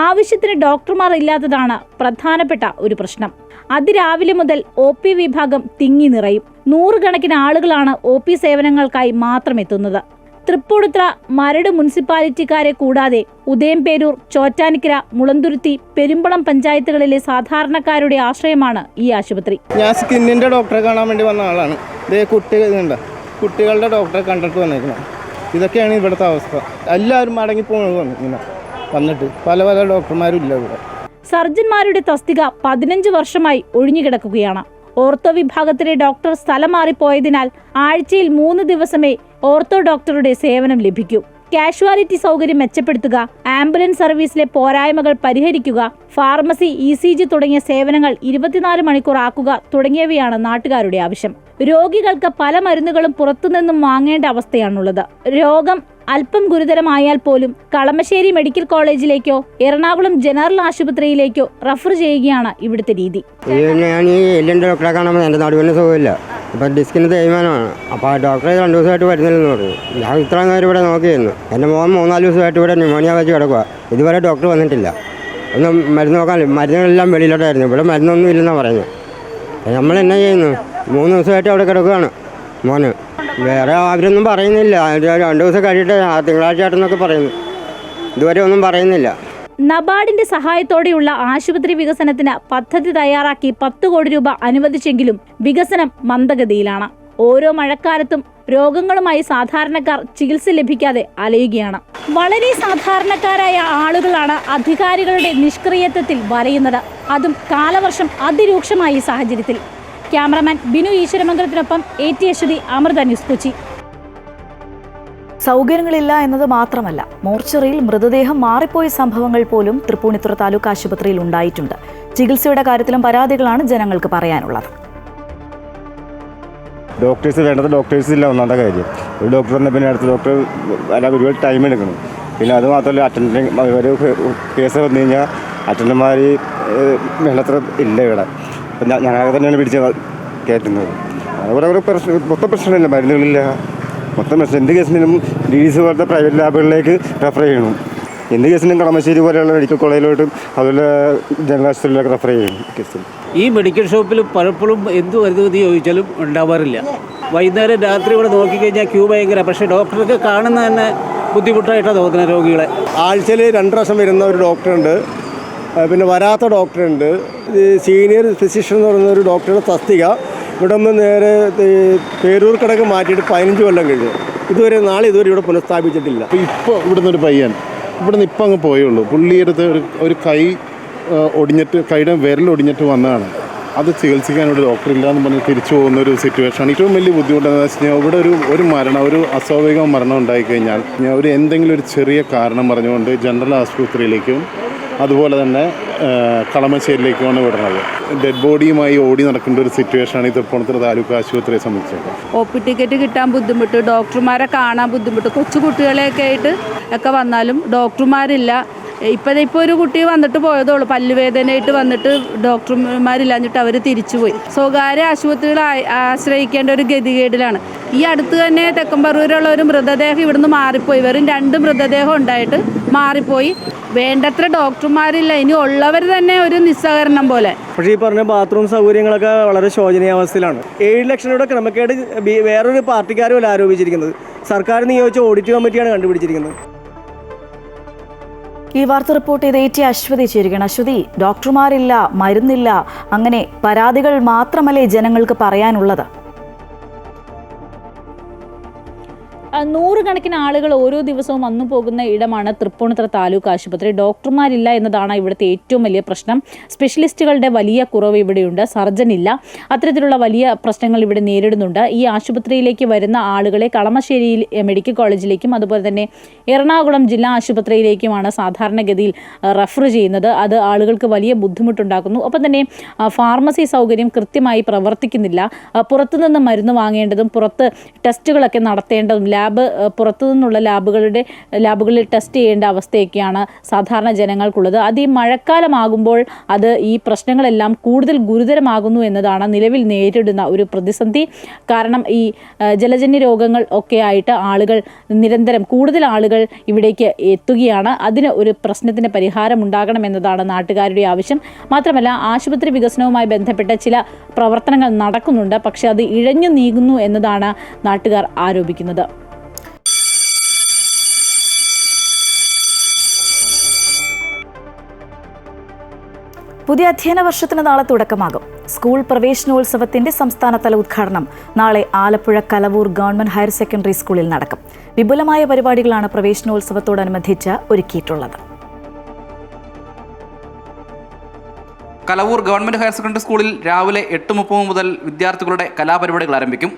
ആവശ്യത്തിന് ഡോക്ടർമാർ ഇല്ലാത്തതാണ് പ്രധാനപ്പെട്ട ഒരു പ്രശ്നം. അതിരാവിലെ മുതൽ OP വിഭാഗം തിങ്ങി നിറയും. 100 കണക്കിന് ആളുകളാണ് OP സേവനങ്ങൾക്കായി മാത്രം എത്തുന്നത്. തൃപ്പൂണിത്തുറ, മരട് മുനിസിപ്പാലിറ്റിക്കാരെ കൂടാതെ ഉദയംപേരൂർ, ചോറ്റാനിക്കര, മുളന്തുരുത്തി, പെരുമ്പളം പഞ്ചായത്തുകളിലെ സാധാരണക്കാരുടെ ആശ്രയമാണ് ഈ ആശുപത്രി. ഞാൻ സ്കിന്നിന്റെ ഡോക്ടറെ കാണാൻ വേണ്ടി വന്ന ആളാണ്. കുട്ടികളുടെ ഡോക്ടറെ കണ്ടിട്ട് വന്നേക്കണം. ഇതൊക്കെയാണ് ഇവിടുത്തെ അവസ്ഥ. എല്ലാവരും മടങ്ങിപ്പോകുന്നു. ഇങ്ങനെ വന്നിട്ട് പല ഡോക്ടർമാരും ഇല്ല ഇവിടെ. സർജന്മാരുടെ തസ്തിക 15 വർഷമായി ഒഴിഞ്ഞുകിടക്കുകയാണ്. ഓർത്തോ വിഭാഗത്തിലെ ഡോക്ടർ സ്ഥലം മാറിപ്പോയതിനാൽ ആഴ്ചയിൽ 3 ദിവസമേ ഓർത്തോ ഡോക്ടറുടെ സേവനം ലഭിക്കൂ. കാഷ്വാലിറ്റി സൗകര്യം മെച്ചപ്പെടുത്തുക, ആംബുലൻസ് സർവീസിലെ പോരായ്മകൾ പരിഹരിക്കുക, ഫാർമസി, ECG തുടങ്ങിയ സേവനങ്ങൾ 24 മണിക്കൂർ ആക്കുക തുടങ്ങിയവയാണ് നാട്ടുകാരുടെ ആവശ്യം. രോഗികൾക്ക് പല മരുന്നുകളും പുറത്തുനിന്നും വാങ്ങേണ്ട അവസ്ഥയാണുള്ളത്. രോഗം അല്പം ഗുരുതരമായാൽ പോലും കളമശ്ശേരി മെഡിക്കൽ കോളേജിലേക്കോ എറണാകുളം ജനറൽ ആശുപത്രിയിലേക്കോ റഫർ ചെയ്യുകയാണ് ഇവിടുത്തെ രീതി. ഞാൻ ഈ എല്ലിൻ്റെ ഡോക്ടറെ കാണുമ്പോൾ എൻ്റെ നടുവിന് സുഖമില്ല. ഇപ്പം ഡിസ്കിന് തേയ്മാനമാണ്. അപ്പോൾ ആ ഡോക്ടറെ 2 ദിവസമായിട്ട് വരുന്നില്ലെന്ന് പറഞ്ഞു. ഞാൻ ഇത്ര നേരം ഇവിടെ നോക്കിയിരുന്നു. എൻ്റെ മോൻ 3-4 ദിവസമായിട്ട് ഇവിടെ ന്യൂമോണിയ വെച്ച് കിടക്കുക. ഇതുവരെ ഡോക്ടർ വന്നിട്ടില്ല. ഒന്നും മരുന്ന് നോക്കാൻ, മരുന്നുകളെല്ലാം വെളിയിലോട്ടായിരുന്നു. ഇവിടെ മരുന്നൊന്നും ഇല്ലെന്നാണ് പറയുന്നത്. നമ്മൾ എന്നാ ചെയ്യുന്നു? 3 ദിവസമായിട്ട് അവിടെ കിടക്കുകയാണ് മോന്. വേറെ അവരൊന്നും പറയുന്നില്ല. 2 ദിവസം കഴിയട്ടെ, തിങ്കളാഴ്ച ആയിട്ടെന്നൊക്കെ പറയുന്നു. ഇതുവരെ ഒന്നും പറയുന്നില്ല. നബാർഡിന്റെ സഹായത്തോടെയുള്ള ആശുപത്രി വികസനത്തിന് പദ്ധതി തയ്യാറാക്കി 10 കോടി രൂപ അനുവദിച്ചെങ്കിലും വികസനം മന്ദഗതിയിലാണ്. ഓരോ മഴക്കാലത്തും രോഗങ്ങളുമായി സാധാരണക്കാർ ചികിത്സ ലഭിക്കാതെ അലയുകയാണ്. വളരെ സാധാരണക്കാരായ ആളുകളാണ് അധികാരികളുടെ നിഷ്ക്രിയത്വത്തിൽ വലയുന്നത്. അതും കാലവർഷം അതിരൂക്ഷമായ ഈ സാഹചര്യത്തിൽ. ക്യാമറമാൻ ബിനു ഈശ്വരമംഗലത്തിനൊപ്പം AT അശ്വതി, അമൃത ന്യൂസ്, കൊച്ചി. സൗകര്യങ്ങളില്ല എന്നത് മാത്രമല്ല, മോർച്ചറിയിൽ മൃതദേഹം മാറിപ്പോയ സംഭവങ്ങൾ പോലും തൃപ്പൂണിത്തുറ താലൂക്ക് ആശുപത്രിയിൽ ഉണ്ടായിട്ടുണ്ട്. ചികിത്സയുടെ കാര്യത്തിലും പരാതികളാണ് ജനങ്ങൾക്ക് പറയാനുള്ളത്. ഡോക്ടേഴ്സ് വേണ്ടത് ഡോക്ടേഴ്സ് ഇല്ല, ഒന്നാമത്തെ കാര്യം. ഒരു ഡോക്ടർ വന്ന പിന്നെ അടുത്ത ഡോക്ടർ അല്ല, ഒരുപാട് ടൈം എടുക്കണം. പിന്നെ അത് മാത്രമല്ല, അറ്റൻഡിങ് ഒരു കേസ് വന്നു കഴിഞ്ഞാൽ അറ്റൻഡർമാർ വേണ്ടത്ര ഇല്ല ഇവിടെ. അപ്പം ഞങ്ങളൊക്കെ തന്നെയാണ് പിടിച്ച് കയറ്റുന്നത്. അതുപോലെ ഒരു മൊത്തം പ്രശ്നമില്ല, മരുന്നുകളില്ല, മൊത്തം പ്രശ്നം. എന്ത് കേസിനും DDC പോലത്തെ പ്രൈവറ്റ് ലാബുകളിലേക്ക് റെഫർ ചെയ്യണം. എന്ത് കേസിനും കളമശ്ശേരി പോലെയുള്ള മെഡിക്കൽ കോളേജിലോട്ടും അതുപോലെ ജനറൽ ആശുപത്രിയിലൊക്കെ റെഫർ ചെയ്യണം. കേസിൽ ഈ മെഡിക്കൽ ഷോപ്പിൽ പലപ്പോഴും എന്ത് മരുന്ന് ചോദിച്ചാലും ഉണ്ടാവാറില്ല. വൈകുന്നേരം രാത്രി ഇവിടെ നോക്കിക്കഴിഞ്ഞാൽ ക്യൂ ഭയങ്കര. പക്ഷേ ഡോക്ടർക്ക് കാണുന്ന തന്നെ ബുദ്ധിമുട്ടായിട്ടാണ് തോന്നുന്നത് രോഗികളെ. ആഴ്ചയിൽ 2 പ്രാവശ്യം വരുന്ന ഒരു ഡോക്ടറുണ്ട്, പിന്നെ വരാത്ത ഡോക്ടറുണ്ട്. സീനിയർ ഫിസിഷ്യൻ എന്ന് പറയുന്ന ഒരു ഡോക്ടറുടെ തസ്തിക ഇവിടെ നിന്ന് നേരെ പേരൂർ കടക്ക് മാറ്റിയിട്ട് 15 കൊല്ലം കഴിഞ്ഞു. ഇതുവരെ ഇവിടെ പുനഃസ്ഥാപിച്ചിട്ടില്ല. ഇപ്പോൾ ഇവിടുന്ന് ഒരു പയ്യൻ ഇവിടുന്ന് ഇപ്പം അങ്ങ് പോയുള്ളൂ. പുള്ളിയെടുത്ത് ഒരു കൈ ഒടിഞ്ഞിട്ട്, കൈയുടെ വിരൽ ഒടിഞ്ഞിട്ട് വന്നതാണ്. അത് ചികിത്സിക്കാൻ ഒരു ഡോക്ടർ ഇല്ലയെന്ന് പറഞ്ഞ് തിരിച്ചു പോകുന്ന ഒരു സിറ്റുവേഷനാണ്. ഏറ്റവും വലിയ ബുദ്ധിമുട്ടെന്ന് വെച്ച് കഴിഞ്ഞാൽ ഇവിടെ ഒരു മരണം, ഒരു അസ്വാഭാവിക മരണം ഉണ്ടായിക്കഴിഞ്ഞാൽ എന്തെങ്കിലും ഒരു ചെറിയ കാരണം പറഞ്ഞുകൊണ്ട് ജനറൽ ആശുപത്രിയിലേക്കും അതുപോലെ തന്നെ കളമശ്ശേരിയിലേക്കുമാണ് വിടുന്നത്. ഡെഡ് ബോഡിയുമായി ഓടി നടക്കേണ്ട ഒരു സിറ്റുവേഷനാണ് ഈ തൃപ്പൂണിത്തുറ താലൂക്ക് ആശുപത്രിയെ സംബന്ധിച്ചത്. OP ടിക്കറ്റ് കിട്ടാൻ ബുദ്ധിമുട്ട്, ഡോക്ടർമാരെ കാണാൻ ബുദ്ധിമുട്ട്, കൊച്ചു കുട്ടികളെയൊക്കെ ആയിട്ട് ഒക്കെ വന്നാലും ഡോക്ടർമാരില്ല. ഇപ്പോൾ ഒരു കുട്ടി വന്നിട്ട് പോയതോളൂ, പല്ലുവേദനയായിട്ട് വന്നിട്ട് ഡോക്ടർമാരില്ലാഞ്ഞിട്ട് അവർ തിരിച്ചുപോയി. സ്വകാര്യ ആശുപത്രികൾ ആശ്രയിക്കേണ്ട ഒരു ഗതികേടിലാണ്. ഈ അടുത്ത് തന്നെ തെക്കമ്പറൂരുള്ള ഒരു മൃതദേഹം ഇവിടുന്ന് മാറിപ്പോയി. വെറും 2 മൃതദേഹം ഉണ്ടായിട്ട് മാറിപ്പോയി. വേണ്ടത്ര ഡോക്ടർമാരില്ല. ഇനി ഉള്ളവർ തന്നെ ഒരു നിസ്സഹകരണം പോലെ. പക്ഷേ ഈ പറഞ്ഞ ബാത്റൂം സൗകര്യങ്ങളൊക്കെ വളരെ ശോചനീയാവസ്ഥയിലാണ്. 7 ലക്ഷം രൂപയുടെ ക്രമക്കേട് വേറൊരു പാർട്ടിക്കാരുമല്ല ആരോപിച്ചിരിക്കുന്നത്, സർക്കാർ നിയോഗിച്ച ഓഡിറ്റ് കമ്മിറ്റിയാണ് കണ്ടുപിടിച്ചിരിക്കുന്നത്. ഈ വാർത്ത റിപ്പോർട്ട് ചെയ്ത് AT അശ്വതി ചേരുകയാണ്. അശ്വതി, ഡോക്ടർമാരില്ല, മരുന്നില്ല, അങ്ങനെ പരാതികൾ മാത്രമല്ലേ ജനങ്ങൾക്ക് പറയാനുള്ളത്? നൂറുകണക്കിന് ആളുകൾ ഓരോ ദിവസവും വന്നു പോകുന്ന ഇടമാണ് തൃപ്പൂണിത്തുറ താലൂക്ക് ആശുപത്രി. ഡോക്ടർമാരില്ല എന്നതാണ് ഇവിടുത്തെ ഏറ്റവും വലിയ പ്രശ്നം. സ്പെഷ്യലിസ്റ്റുകളുടെ വലിയ കുറവ് ഇവിടെയുണ്ട്, സർജൻ ഇല്ല. അത്തരത്തിലുള്ള വലിയ പ്രശ്നങ്ങൾ ഇവിടെ നേരിടുന്നുണ്ട്. ഈ ആശുപത്രിയിലേക്ക് വരുന്ന ആളുകളെ കളമശ്ശേരി മെഡിക്കൽ കോളേജിലേക്കും അതുപോലെ തന്നെ എറണാകുളം ജില്ലാ ആശുപത്രിയിലേക്കുമാണ് സാധാരണഗതിയിൽ റെഫർ ചെയ്യുന്നത്. അത് ആളുകൾക്ക് വലിയ ബുദ്ധിമുട്ടുണ്ടാക്കുന്നു. ഒപ്പം തന്നെ ഫാർമസി സൗകര്യം കൃത്യമായി പ്രവർത്തിക്കുന്നില്ല. പുറത്തുനിന്ന് മരുന്ന് വാങ്ങേണ്ടതും പുറത്ത് ടെസ്റ്റുകളൊക്കെ നടത്തേണ്ടതും പുറത്തു നിന്നുള്ള ലാബുകളിൽ ടെസ്റ്റ് ചെയ്യേണ്ട അവസ്ഥയൊക്കെയാണ് സാധാരണ ജനങ്ങൾക്കുള്ളത്. അത് ഈ മഴക്കാലമാകുമ്പോൾ അത് ഈ പ്രശ്നങ്ങളെല്ലാം കൂടുതൽ ഗുരുതരമാകുന്നു എന്നതാണ് നിലവിൽ നേരിടുന്ന ഒരു പ്രതിസന്ധി. കാരണം ഈ ജലജന്യ രോഗങ്ങൾ ഒക്കെ ആയിട്ട് ആളുകൾ നിരന്തരം കൂടുതൽ ആളുകൾ ഇവിടേക്ക് എത്തുകയാണ്. അതിന് ഒരു പ്രശ്നത്തിന് പരിഹാരം ഉണ്ടാകണമെന്നതാണ് നാട്ടുകാരുടെ ആവശ്യം. മാത്രമല്ല ആശുപത്രി വികസനവുമായി ബന്ധപ്പെട്ട ചില പ്രവർത്തനങ്ങൾ നടക്കുന്നുണ്ട്, പക്ഷെ അത് ഇഴഞ്ഞു നീങ്ങുന്നു എന്നതാണ് നാട്ടുകാർ ആരോപിക്കുന്നത്. പുതിയ അധ്യയന വർഷത്തിന് നാളെ തുടക്കമാകും. സ്കൂൾ പ്രവേശനോത്സവത്തിന്റെ സംസ്ഥാനതല ഉദ്ഘാടനം നാളെ Alappuzha Kalavoor government higher secondary സ്കൂളിൽ നടക്കും. വിപുലമായ പരിപാടികളാണ് പ്രവേശനോത്സവത്തോടനുബന്ധിച്ച് ഒരുക്കിയിട്ടുള്ളത്. കലവൂർ ഗവൺമെന്റ് ഹയർ സെക്കൻഡറി സ്കൂളിൽ രാവിലെ 8:30 മുതൽ വിദ്യാർത്ഥികളുടെ കലാപരിപാടികൾ ആരംഭിക്കും.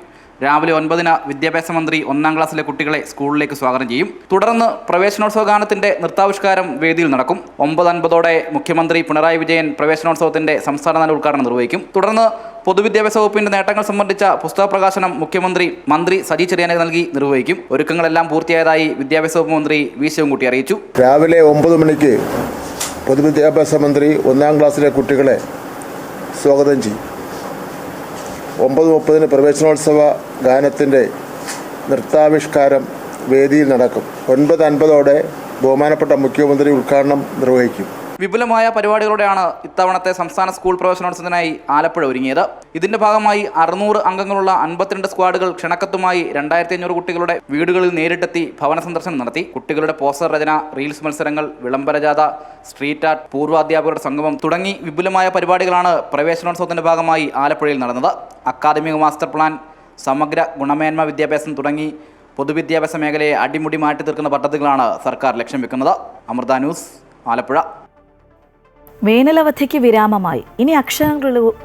രാവിലെ 9-ന് വിദ്യാഭ്യാസ മന്ത്രി 1ാം ക്ലാസ്സിലെ കുട്ടികളെ സ്കൂളിലേക്ക് സ്വാഗതം ചെയ്യും. തുടർന്ന് പ്രവേശനോത്സവ ഗാനത്തിന്റെ നൃത്താവിഷ്കാരം വേദിയിൽ നടക്കും. 9:50 മുഖ്യമന്ത്രി പിണറായി വിജയൻ പ്രവേശനോത്സവത്തിന്റെ സംസ്ഥാനതല ഉദ്ഘാടനം നിർവഹിക്കും. തുടർന്ന് പൊതുവിദ്യാഭ്യാസ വകുപ്പിന്റെ നേട്ടങ്ങൾ സംബന്ധിച്ച പുസ്തക പ്രകാശനം മന്ത്രി സജി ചെറിയാനെ നൽകി നിർവഹിക്കും. ഒരുക്കങ്ങളെല്ലാം പൂർത്തിയായതായി വിദ്യാഭ്യാസ വകുപ്പ് മന്ത്രി വി ശിവൻകുട്ടി അറിയിച്ചു. രാവിലെ 9 മണിക്ക് പൊതുവിദ്യാഭ്യാസ മന്ത്രി 1ാം ക്ലാസ്സിലെ കുട്ടികളെ സ്വാഗതം ചെയ്യും. 9:30 പ്രവേശനോത്സവ ഗാനത്തിൻ്റെ നൃത്താവിഷ്കാരം വേദിയിൽ നടക്കും. 9:50 ബഹുമാനപ്പെട്ട മുഖ്യമന്ത്രി ഉദ്ഘാടനം നിർവഹിക്കും. വിപുലമായ പരിപാടികളോടെയാണ് ഇത്തവണത്തെ സംസ്ഥാന സ്കൂൾ പ്രവേശനോത്സവത്തിനായി ആലപ്പുഴ ഒരുങ്ങിയത്. ഇതിന്റെ ഭാഗമായി 600 അംഗങ്ങളുള്ള 52 സ്ക്വാഡുകൾ ക്ഷണക്കത്തുമായി 2500 കുട്ടികളുടെ വീടുകളിൽ നേരിട്ടെത്തി ഭവന സന്ദർശനം നടത്തി. കുട്ടികളുടെ പോസ്റ്റർ രചന, റീൽസ് മത്സരങ്ങൾ, വിളംബരജാഥ, സ്ട്രീറ്റ് ആർട്ട്, പൂർവാധ്യാപകരുടെ സംഗമം തുടങ്ങി വിപുലമായ പരിപാടികളാണ് പ്രവേശനോത്സവത്തിന്റെ ഭാഗമായി ആലപ്പുഴയിൽ നടന്നത്. അക്കാദമിക മാസ്റ്റർ പ്ലാൻ, സമഗ്ര ഗുണമേന്മ വിദ്യാഭ്യാസം തുടങ്ങി പൊതുവിദ്യാഭ്യാസ മേഖലയെ അടിമുടി മാറ്റി തീർക്കുന്ന പദ്ധതികളാണ് സർക്കാർ ലക്ഷ്യം വെക്കുന്നത്. അമൃത ന്യൂസ്, ആലപ്പുഴ. വേനലവധിക്ക് വിരാമമായി ഇനി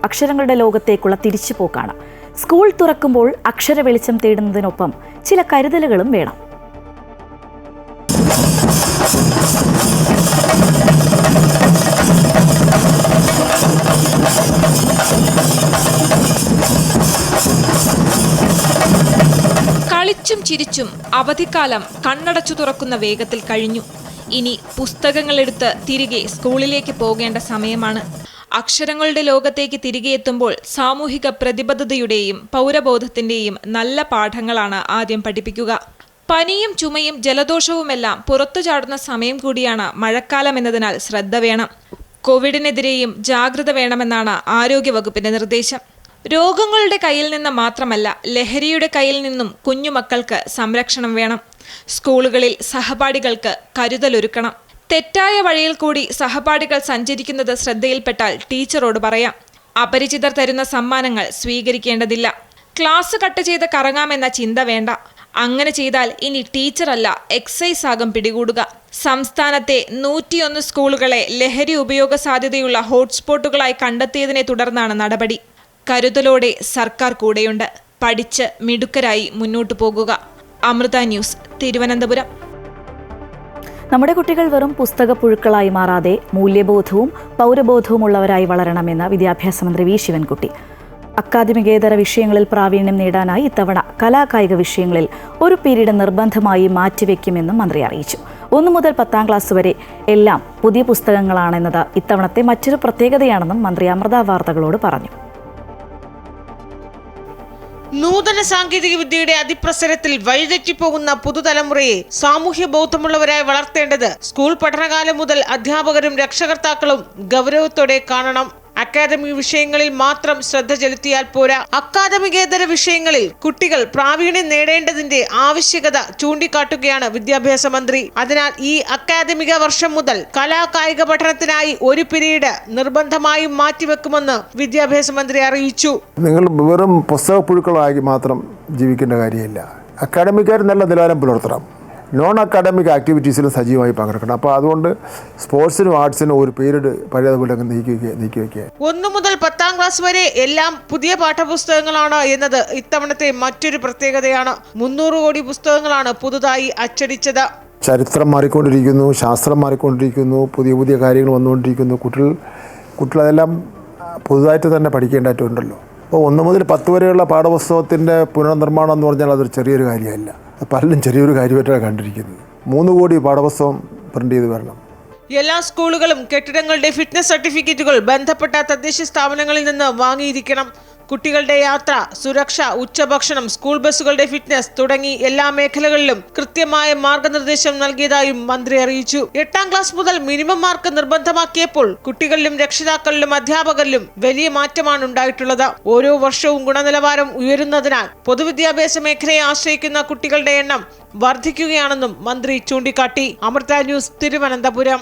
അക്ഷരങ്ങളുടെ ലോകത്തേക്കുള്ള തിരിച്ചുപോക്കാണ്. സ്കൂൾ തുറക്കുമ്പോൾ അക്ഷര വെളിച്ചം തേടുന്നതിനൊപ്പം ചില കരുതലുകളും വേണം. കളിച്ചും ചിരിച്ചും അവധിക്കാലം കണ്ണടച്ചു തുറക്കുന്ന വേഗത്തിൽ കഴിഞ്ഞു. ഇനി പുസ്തകങ്ങളെടുത്ത് തിരികെ സ്കൂളിലേക്ക് പോകേണ്ട സമയമാണ്. അക്ഷരങ്ങളുടെ ലോകത്തേക്ക് തിരികെ എത്തുമ്പോൾ സാമൂഹിക പ്രതിബദ്ധതയുടെയും പൗരബോധത്തിന്റെയും നല്ല പാഠങ്ങളാണ് ആദ്യം പഠിപ്പിക്കുക. പനിയും ചുമയും ജലദോഷവുമെല്ലാം പുറത്തു ചാടുന്ന സമയം കൂടിയാണ് മഴക്കാലം എന്നതിനാൽ ശ്രദ്ധ വേണം. കോവിഡിനെതിരെയും ജാഗ്രത വേണമെന്നാണ് ആരോഗ്യവകുപ്പിന്റെ നിർദ്ദേശം. രോഗങ്ങളുടെ കയ്യിൽ നിന്ന് മാത്രമല്ല, ലഹരിയുടെ കയ്യിൽ നിന്നും കുഞ്ഞുമക്കൾക്ക് സംരക്ഷണം വേണം. സ്കൂളുകളിൽ സഹപാഠികൾക്ക് കരുതലൊരുക്കണം. തെറ്റായ വഴിയിൽ കൂടി സഹപാഠികൾ സഞ്ചരിക്കുന്നത് ശ്രദ്ധയിൽപ്പെട്ടാൽ ടീച്ചറോട് പറയാം. അപരിചിതർ തരുന്ന സമ്മാനങ്ങൾ സ്വീകരിക്കേണ്ടതില്ല. ക്ലാസ് കട്ട് ചെയ്ത് കറങ്ങാമെന്ന ചിന്ത വേണ്ട. അങ്ങനെ ചെയ്താൽ ഇനി ടീച്ചറല്ല എക്സൈസ് ആകും പിടികൂടുക. സംസ്ഥാനത്തെ 101 സ്കൂളുകളെ ലഹരി ഉപയോഗ സാധ്യതയുള്ള ഹോട്ട്സ്പോട്ടുകളായി കണ്ടെത്തിയതിനെ തുടർന്നാണ് നടപടി. കരുതലോടെ സർക്കാർ കൂടെയുണ്ട്. പഠിച്ച് മിടുക്കരായി മുന്നോട്ടു പോകുക. അമൃത ന്യൂസ്, തിരുവനന്തപുരം. നമ്മുടെ കുട്ടികൾ വെറും പുസ്തക പുഴുക്കളായി മാറാതെ മൂല്യബോധവും പൗരബോധവുമുള്ളവരായി വളരണമെന്ന് വിദ്യാഭ്യാസ മന്ത്രി വി ശിവൻകുട്ടി. അക്കാദമികേതര വിഷയങ്ങളിൽ പ്രാവീണ്യം നേടാനായി ഇത്തവണ കലാകായിക വിഷയങ്ങളിൽ ഒരു പീരീഡ് നിർബന്ധമായി മാറ്റിവെക്കുമെന്നും മന്ത്രി അറിയിച്ചു. 1 മുതൽ 10ാം ക്ലാസ് വരെ എല്ലാം പുതിയ പുസ്തകങ്ങളാണെന്നത് ഇത്തവണത്തെ മറ്റൊരു പ്രത്യേകതയാണെന്നും മന്ത്രി അമൃത വാർത്തകളോട് പറഞ്ഞു. നൂതന സാങ്കേതിക വിദ്യയുടെ അതിപ്രസരത്തിൽ വഴിതെറ്റിപ്പോകുന്ന പുതുതലമുറയെ സാമൂഹ്യ ബോധമുള്ളവരായി വളർത്തേണ്ടത് സ്കൂൾ പഠനകാലം മുതൽ അധ്യാപകരും രക്ഷകർത്താക്കളും ഗൗരവത്തോടെ കാണണം. അക്കാദമിക് വിഷയങ്ങളിൽ മാത്രം ശ്രദ്ധ ചെലുത്തിയാൽ പോരാ. അക്കാദമികേതര വിഷയങ്ങളിൽ കുട്ടികൾ പ്രാവീണ്യം നേടേണ്ടതിന്റെ ആവശ്യകത ചൂണ്ടിക്കാട്ടുകയാണ് വിദ്യാഭ്യാസ മന്ത്രി. അതിനാൽ ഈ അക്കാദമിക വർഷം മുതൽ കലാകായിക പഠനത്തിനായി ഒരു പീരീഡ് നിർബന്ധമായും മാറ്റിവെക്കുമെന്ന് വിദ്യാഭ്യാസ മന്ത്രി അറിയിച്ചു. നിങ്ങൾ വെറും പുസ്തക പുഴുക്കളായി മാത്രം ജീവിക്കേണ്ട കാര്യമില്ല. അക്കാദമിക്കാർ നല്ല നിലവാരം പുലർത്തണം. നോൺ അക്കാഡമിക് ആക്ടിവിറ്റീസിലും സജീവമായി പങ്കെടുക്കണം. അപ്പോൾ അതുകൊണ്ട് സ്പോർട്സിനും ആർട്സിനും ഒരു പീരീഡ് പഴയതുപോലെ നീക്കി വയ്ക്കുക. 1 മുതൽ 10ാം ക്ലാസ് വരെ എല്ലാം പുതിയ പാഠപുസ്തകങ്ങളാണ് എന്നത് ഇത്തവണത്തെ മറ്റൊരു പ്രത്യേകതയാണ്. 300 കോടി പുസ്തകങ്ങളാണ് പുതുതായി അച്ചടിച്ചത്. ചരിത്രം മാറിക്കൊണ്ടിരിക്കുന്നു, ശാസ്ത്രം മാറിക്കൊണ്ടിരിക്കുന്നു, പുതിയ പുതിയ കാര്യങ്ങൾ വന്നുകൊണ്ടിരിക്കുന്നു. കുട്ടികളതെല്ലാം പുതുതായിട്ട് തന്നെ പഠിക്കേണ്ടതായിട്ടുണ്ടല്ലോ. അപ്പോൾ 1 മുതൽ 10 വരെയുള്ള പാഠപുസ്തകത്തിൻ്റെ പുനർനിർമ്മാണം എന്ന് പറഞ്ഞാൽ അതൊരു ചെറിയൊരു കാര്യമല്ല. പലരും ചെറിയൊരു കാര്യമായിട്ടാണ് കണ്ടിരിക്കുന്നത്. 3 കോടി പാഠപുസ്തകം പ്രിന്റ് ചെയ്ത് വരണം. എല്ലാ സ്കൂളുകളും കെട്ടിടങ്ങളുടെ ഫിറ്റ്നസ് സർട്ടിഫിക്കറ്റുകൾ ബന്ധപ്പെട്ട തദ്ദേശ സ്ഥാപനങ്ങളിൽ നിന്ന് വാങ്ങിയിരിക്കണം. കുട്ടികളുടെ യാത്ര, സുരക്ഷ, ഉച്ചഭക്ഷണം, സ്കൂൾ ബസ്സുകളുടെ ഫിറ്റ്നസ് തുടങ്ങി എല്ലാ മേഖലകളിലും കൃത്യമായ മാർഗനിർദ്ദേശം നൽകിയതായും മന്ത്രി അറിയിച്ചു. 8ാം ക്ലാസ് മുതൽ മിനിമം മാർക്ക് നിർബന്ധമാക്കിയപ്പോൾ കുട്ടികളിലും രക്ഷിതാക്കളിലും അധ്യാപകരിലും വലിയ മാറ്റമാണ് ഉണ്ടായിട്ടുള്ളത്. ഓരോ വർഷവും ഗുണനിലവാരം ഉയരുന്നതിനാൽ പൊതുവിദ്യാഭ്യാസ മേഖലയെ ആശ്രയിക്കുന്ന കുട്ടികളുടെ എണ്ണം വർദ്ധിക്കുകയാണെന്നും മന്ത്രി ചൂണ്ടിക്കാട്ടി. അമൃത ന്യൂസ്, തിരുവനന്തപുരം.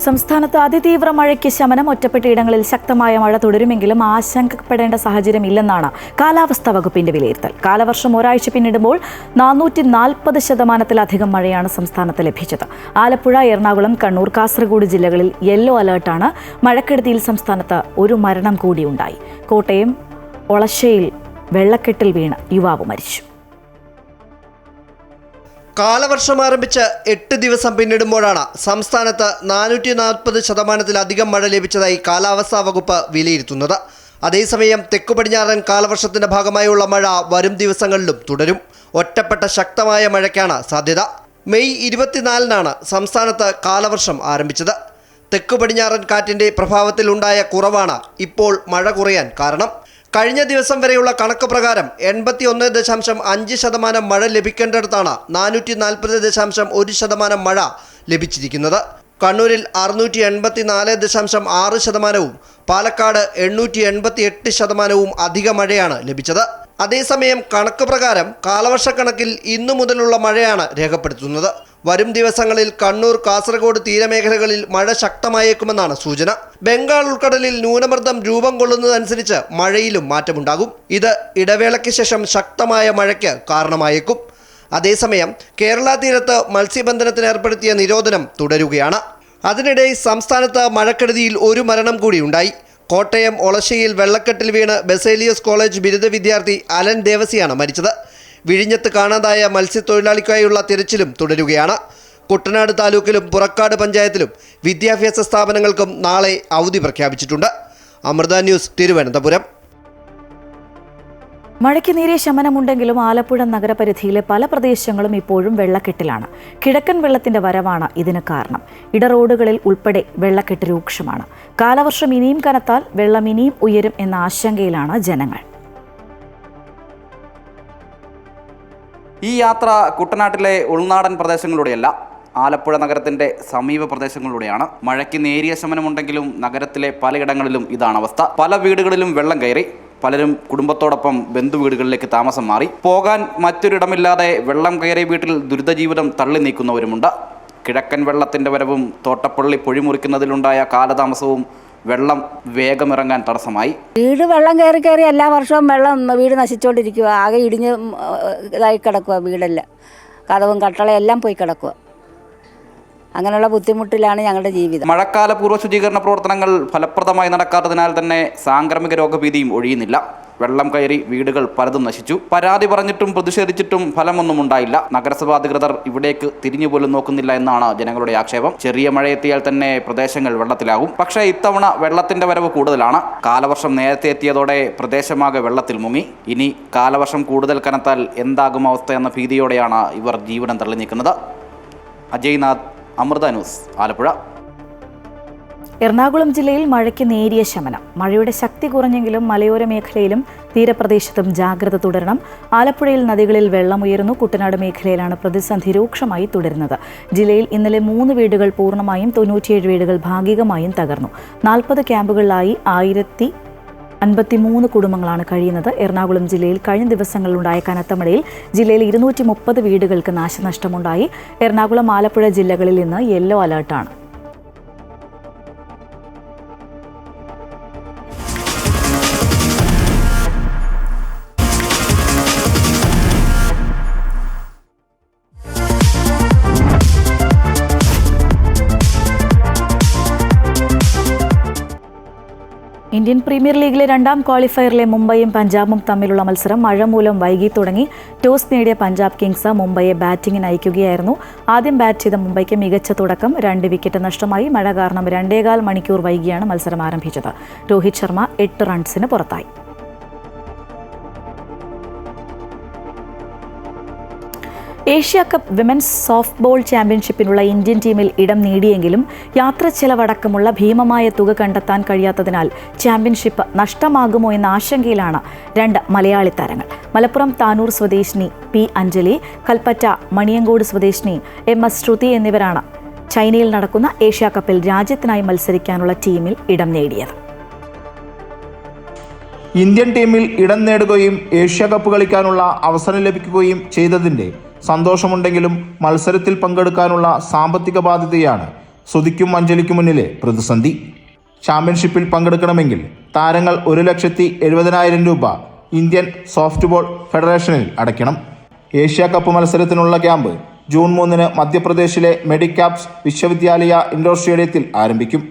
സംസ്ഥാനത്ത് അതിതീവ്ര മഴയ്ക്ക് ശമനം. ഒറ്റപ്പെട്ട ഇടങ്ങളിൽ ശക്തമായ മഴ തുടരുമെങ്കിലും ആശങ്കപ്പെടേണ്ട സാഹചര്യമില്ലെന്നാണ് കാലാവസ്ഥാ വകുപ്പിന്റെ വിലയിരുത്തൽ. കാലവർഷം ഒരാഴ്ച പിന്നിടുമ്പോൾ 440% മഴയാണ് സംസ്ഥാനത്ത് ലഭിച്ചത്. ആലപ്പുഴ, എറണാകുളം, കണ്ണൂർ, കാസർഗോഡ് ജില്ലകളിൽ യെല്ലോ അലേർട്ടാണ്. മഴക്കെടുതിയിൽ സംസ്ഥാനത്ത് ഒരു മരണം കൂടിയുണ്ടായി. കോട്ടയം ഒളശ്ശയിൽ വെള്ളക്കെട്ടിൽ വീണ് യുവാവ് മരിച്ചു. കാലവർഷം ആരംഭിച്ച് 8 ദിവസം പിന്നിടുമ്പോഴാണ് സംസ്ഥാനത്ത് 440%-ലധികം മഴ ലഭിച്ചതായി കാലാവസ്ഥാ വകുപ്പ് വിലയിരുത്തുന്നത്. അതേസമയം തെക്കു പടിഞ്ഞാറൻ കാലവർഷത്തിന്റെ ഭാഗമായുള്ള മഴ വരും ദിവസങ്ങളിലും തുടരും. ഒറ്റപ്പെട്ട ശക്തമായ മഴയ്ക്കാണ് സാധ്യത. മെയ് 24-നാണ് സംസ്ഥാനത്ത് കാലവർഷം ആരംഭിച്ചത്. തെക്കു പടിഞ്ഞാറൻ കാറ്റിന്റെ പ്രഭാവത്തിൽ ഉണ്ടായ കുറവാണ് ഇപ്പോൾ മഴ കുറയാൻ കാരണം. കഴിഞ്ഞ ദിവസം വരെയുള്ള കണക്ക് പ്രകാരം 81.5% മഴ ലഭിക്കേണ്ടിടത്താണ് 440.1% മഴ ലഭിച്ചിരിക്കുന്നത്. കണ്ണൂരിൽ 684.6%, പാലക്കാട് 888% അധിക മഴയാണ് ലഭിച്ചത്. അതേസമയം കണക്ക് പ്രകാരം കാലവർഷക്കണക്കിൽ ഇന്നു മുതലുള്ള മഴയാണ് രേഖപ്പെടുത്തുന്നത്. വരും ദിവസങ്ങളിൽ കണ്ണൂർ, കാസർഗോഡ് തീരമേഖലകളിൽ മഴ ശക്തമായേക്കുമെന്നാണ് സൂചന. ബംഗാൾ ഉൾക്കടലിൽ ന്യൂനമർദ്ദം രൂപം കൊള്ളുന്നതനുസരിച്ച് മഴയിലും മാറ്റമുണ്ടാകും. ഇത് ഇടവേളയ്ക്ക് ശേഷം ശക്തമായ മഴയ്ക്ക് കാരണമായേക്കും. അതേസമയം കേരള തീരത്ത് മത്സ്യബന്ധനത്തിന് ഏർപ്പെടുത്തിയ നിരോധനം തുടരുകയാണ്. അതിനിടെ സംസ്ഥാനത്ത് മഴക്കെടുതിയിൽ ഒരു മരണം കൂടി ഉണ്ടായി. കോട്ടയം ഒളശ്ശയിൽ വെള്ളക്കെട്ടിൽ വീണ് ബസേലിയസ് കോളേജ് ബിരുദ വിദ്യാർത്ഥി അലൻ ദേവസിയാണ് മരിച്ചത്. വിഴിഞ്ഞത്ത് കാണാതായ മത്സ്യത്തൊഴിലാളിക്കായുള്ള തിരച്ചിലും തുടരുകയാണ്. കുട്ടനാട് താലൂക്കിലും പുറക്കാട് പഞ്ചായത്തിലും വിദ്യാഭ്യാസ സ്ഥാപനങ്ങൾക്കും നാളെ അവധി പ്രഖ്യാപിച്ചിട്ടുണ്ട്. അമൃത ന്യൂസ്, തിരുവനന്തപുരം. മഴയ്ക്ക് നേരിയ ശമനമുണ്ടെങ്കിലും ആലപ്പുഴ നഗരപരിധിയിലെ പല പ്രദേശങ്ങളും ഇപ്പോഴും വെള്ളക്കെട്ടിലാണ്. കിഴക്കൻ വെള്ളത്തിന്റെ വരവാണ് ഇതിന് കാരണം. ഇടറോഡുകളിൽ ഉൾപ്പെടെ വെള്ളക്കെട്ട് രൂക്ഷമാണ്. കാലവർഷം ഇനിയും കനത്താൽ വെള്ളം ഇനിയും ഉയരും എന്ന ആശങ്കയിലാണ് ജനങ്ങൾ. ഈ യാത്ര കുട്ടനാട്ടിലെ ഉൾനാടൻ പ്രദേശങ്ങളിലൂടെയല്ല, ആലപ്പുഴ നഗരത്തിൻ്റെ സമീപ പ്രദേശങ്ങളിലൂടെയാണ്. മഴയ്ക്ക് നേരിയ ശമനമുണ്ടെങ്കിലും നഗരത്തിലെ പലയിടങ്ങളിലും ഇതാണ് അവസ്ഥ. പല വീടുകളിലും വെള്ളം കയറി. പലരും കുടുംബത്തോടൊപ്പം ബന്ധുവീടുകളിലേക്ക് താമസം മാറി. പോകാൻ മറ്റൊരിടമില്ലാതെ വെള്ളം കയറിയ വീട്ടിൽ ദുരിതജീവിതം തള്ളി നീക്കുന്നവരുമുണ്ട്. കിഴക്കൻ വെള്ളത്തിൻ്റെ വരവും തോട്ടപ്പള്ളി പൊഴിമുറിക്കുന്നതിലുണ്ടായ കാലതാമസവും വെള്ളം വേഗമിറങ്ങാൻ തടസ്സമായി. വീട് വെള്ളം കയറി എല്ലാ വർഷവും വെള്ളം വീട് നശിച്ചുകൊണ്ടിരിക്കുക. ആകെ ഇടിഞ്ഞ് ഇതായി കിടക്കുക. വീടെല്ലാം കതവും കട്ടളയും എല്ലാം പോയി കിടക്കുക. അങ്ങനെയുള്ള ബുദ്ധിമുട്ടിലാണ് ഞങ്ങളുടെ ജീവിതം. മഴക്കാല പൂർവ്വ ശുചീകരണ പ്രവർത്തനങ്ങൾ ഫലപ്രദമായി നടക്കാത്തതിനാൽ തന്നെ സാംക്രമിക രോഗഭീതിയും ഒഴിയുന്നില്ല. വെള്ളം കയറി വീടുകൾ പലതും നശിച്ചു. പരാതി പറഞ്ഞിട്ടും പ്രതിഷേധിച്ചിട്ടും ഫലമൊന്നും ഉണ്ടായില്ല. നഗരസഭാ അധികൃതർ ഇവിടേക്ക് തിരിഞ്ഞുപോലും നോക്കുന്നില്ല എന്നാണ് ജനങ്ങളുടെ ആക്ഷേപം. ചെറിയ മഴയെത്തിയാൽ തന്നെ പ്രദേശങ്ങൾ വെള്ളത്തിലാകും. പക്ഷേ ഇത്തവണ വെള്ളത്തിന്റെ വരവ് കൂടുതലാണ്. കാലവർഷം നേരത്തെ എത്തിയതോടെ പ്രദേശമാകെ വെള്ളത്തിൽ മുങ്ങി. ഇനി കാലവർഷം കൂടുതൽ കനത്താൽ എന്താകും അവസ്ഥ എന്ന ഭീതിയോടെയാണ് ഇവർ ജീവനം തള്ളി നീക്കുന്നത്. അജയ്നാഥ്, അമൃത ന്യൂസ്, ആലപ്പുഴ. എറണാകുളം ജില്ലയിൽ മഴയ്ക്ക് നേരിയ ശമനം. മഴയുടെ ശക്തി കുറഞ്ഞെങ്കിലും മലയോര മേഖലയിലും തീരപ്രദേശത്തും ജാഗ്രത തുടരണം. ആലപ്പുഴയിൽ നദികളിൽ വെള്ളമുയരുന്നു. കുട്ടനാട് മേഖലയിലാണ് പ്രതിസന്ധി രൂക്ഷമായി തുടരുന്നത്. ജില്ലയിൽ ഇന്നലെ 3 വീടുകൾ പൂർണ്ണമായും 97 വീടുകൾ ഭാഗികമായും തകർന്നു. 40 ക്യാമ്പുകളിലായി 1053 കുടുംബങ്ങളാണ് കഴിയുന്നത്. എറണാകുളം ജില്ലയിൽ കഴിഞ്ഞ ദിവസങ്ങളിലുണ്ടായ കനത്ത മഴയിൽ ജില്ലയിൽ 230 വീടുകൾക്ക് നാശനഷ്ടമുണ്ടായി. എറണാകുളം, ആലപ്പുഴ ജില്ലകളിൽ ഇന്ന് യെല്ലോ അലർട്ടാണ്. ഇന്ത്യൻ പ്രീമിയർ ലീഗിലെ 2ാം ക്വാളിഫയറിലെ മുംബൈയും പഞ്ചാബും തമ്മിലുള്ള മത്സരം മഴ മൂലം വൈകി തുടങ്ങി. ടോസ് നേടിയ പഞ്ചാബ് കിങ്സ് മുംബൈയെ ബാറ്റിംഗിന് അയക്കുകയായിരുന്നു. ആദ്യം ബാറ്റ് ചെയ്ത മുംബൈക്ക് മികച്ച തുടക്കം. 2 വിക്കറ്റ് നഷ്ടമായി. മഴ കാരണം 2.25 മണിക്കൂർ വൈകിയാണ് മത്സരം ആരംഭിച്ചത്. രോഹിത് ശർമ്മ 8 റൺസിന് പുറത്തായി. Asia cup women's softball ചാമ്പ്യൻഷിപ്പിനുള്ള ഇന്ത്യൻ ടീമിൽ ഇടം നേടിയെങ്കിലും യാത്ര ചെലവടക്കമുള്ള ഭീമമായ തുക കണ്ടെത്താൻ കഴിയാത്തതിനാൽ ചാമ്പ്യൻഷിപ്പ് നഷ്ടമാകുമോ എന്ന ആശങ്കയിലാണ് 2 മലയാളി താരങ്ങൾ. മലപ്പുറം താനൂർ സ്വദേശിനി പി അഞ്ജലി, കൽപ്പറ്റ മണിയങ്കോട് സ്വദേശിനി MS ശ്രുതി എന്നിവരാണ് ചൈനയിൽ നടക്കുന്ന ഏഷ്യ കപ്പിൽ രാജ്യത്തിനായി മത്സരിക്കാനുള്ള ടീമിൽ ഇടം നേടിയത്. ഇന്ത്യൻ ടീമിൽ ഇടം നേടുകയും ഏഷ്യ കപ്പ് കളിക്കാനുള്ള അവസരം ലഭിക്കുകയും ചെയ്തതിൻ്റെ സന്തോഷമുണ്ടെങ്കിലും മത്സരത്തിൽ പങ്കെടുക്കാനുള്ള സാമ്പത്തിക ബാധ്യതയാണ് ശ്രുതിക്കും അഞ്ജലിക്കും മുന്നിലെ പ്രതിസന്ധി. ചാമ്പ്യൻഷിപ്പിൽ പങ്കെടുക്കണമെങ്കിൽ താരങ്ങൾ 1,70,000 രൂപ ഇന്ത്യൻ സോഫ്റ്റ് ബോൾ ഫെഡറേഷനിൽ അടയ്ക്കണം. ഏഷ്യ കപ്പ് മത്സരത്തിനുള്ള ക്യാമ്പ് ജൂൺ 3 മധ്യപ്രദേശിലെ മെഡിക്കാപ്സ് വിശ്വവിദ്യാലയ ഇൻഡോർ സ്റ്റേഡിയത്തിൽ ആരംഭിക്കും.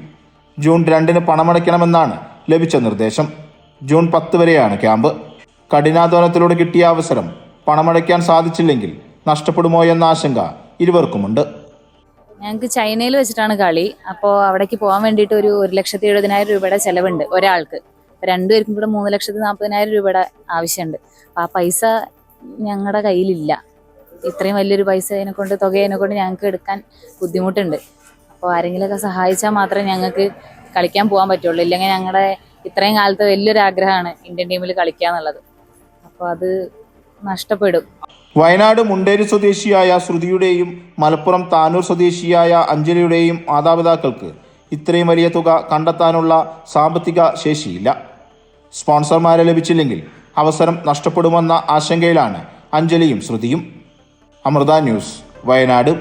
ജൂൺ 2 പണമടയ്ക്കണമെന്നാണ് ലഭിച്ച നിർദ്ദേശം. ജൂൺ 10 വരെയാണ് ക്യാമ്പ്. കഠിനാധ്വാനത്തിലൂടെ കിട്ടിയ അവസരം പണമടയ്ക്കാൻ സാധിച്ചില്ലെങ്കിൽ നഷ്ടപ്പെടുമോ എന്ന ആശങ്ക ഇരുവർക്കുമുണ്ട്. ഞങ്ങൾക്ക് ചൈനയിൽ വെച്ചിട്ടാണ് കളി. അപ്പോൾ അവിടേക്ക് പോകാൻ വേണ്ടിയിട്ട് ഒരു 1,70,000 രൂപയുടെ ചിലവുണ്ട് ഒരാൾക്ക്. 2 പേർക്കും കൂടെ 3,40,000 രൂപയുടെ ആവശ്യമുണ്ട്. അപ്പോൾ ആ പൈസ ഞങ്ങളുടെ കയ്യിലില്ല. ഇത്രയും വലിയൊരു പൈസ തുകയെക്കൊണ്ട് ഞങ്ങൾക്ക് എടുക്കാൻ ബുദ്ധിമുട്ടുണ്ട്. അപ്പോൾ ആരെങ്കിലുമൊക്കെ സഹായിച്ചാൽ മാത്രമേ ഞങ്ങൾക്ക് കളിക്കാൻ പോകാൻ പറ്റുള്ളൂ. ഇല്ലെങ്കിൽ ഞങ്ങളുടെ ഇത്രയും കാലത്ത് വലിയൊരു ആഗ്രഹമാണ് ഇന്ത്യൻ ടീമിൽ കളിക്കുക എന്നുള്ളത്. അപ്പോൾ അത് നഷ്ടപ്പെടും. വയനാട് മുണ്ടേരി സ്വദേശിയായ ശ്രുതിയുടെയും മലപ്പുറം താനൂർ സ്വദേശിയായ അഞ്ജലിയുടെയും മാതാപിതാക്കൾക്ക് ഇത്രയും വലിയ തുക കണ്ടെത്താനുള്ള സാമ്പത്തിക ശേഷിയില്ല. സ്പോൺസർമാരെ ലഭിച്ചില്ലെങ്കിൽ അവസരം നഷ്ടപ്പെടുമെന്ന ആശങ്കയിലാണ് അഞ്ജലിയും ശ്രുതിയും. അമൃത ന്യൂസ്, വയനാട്.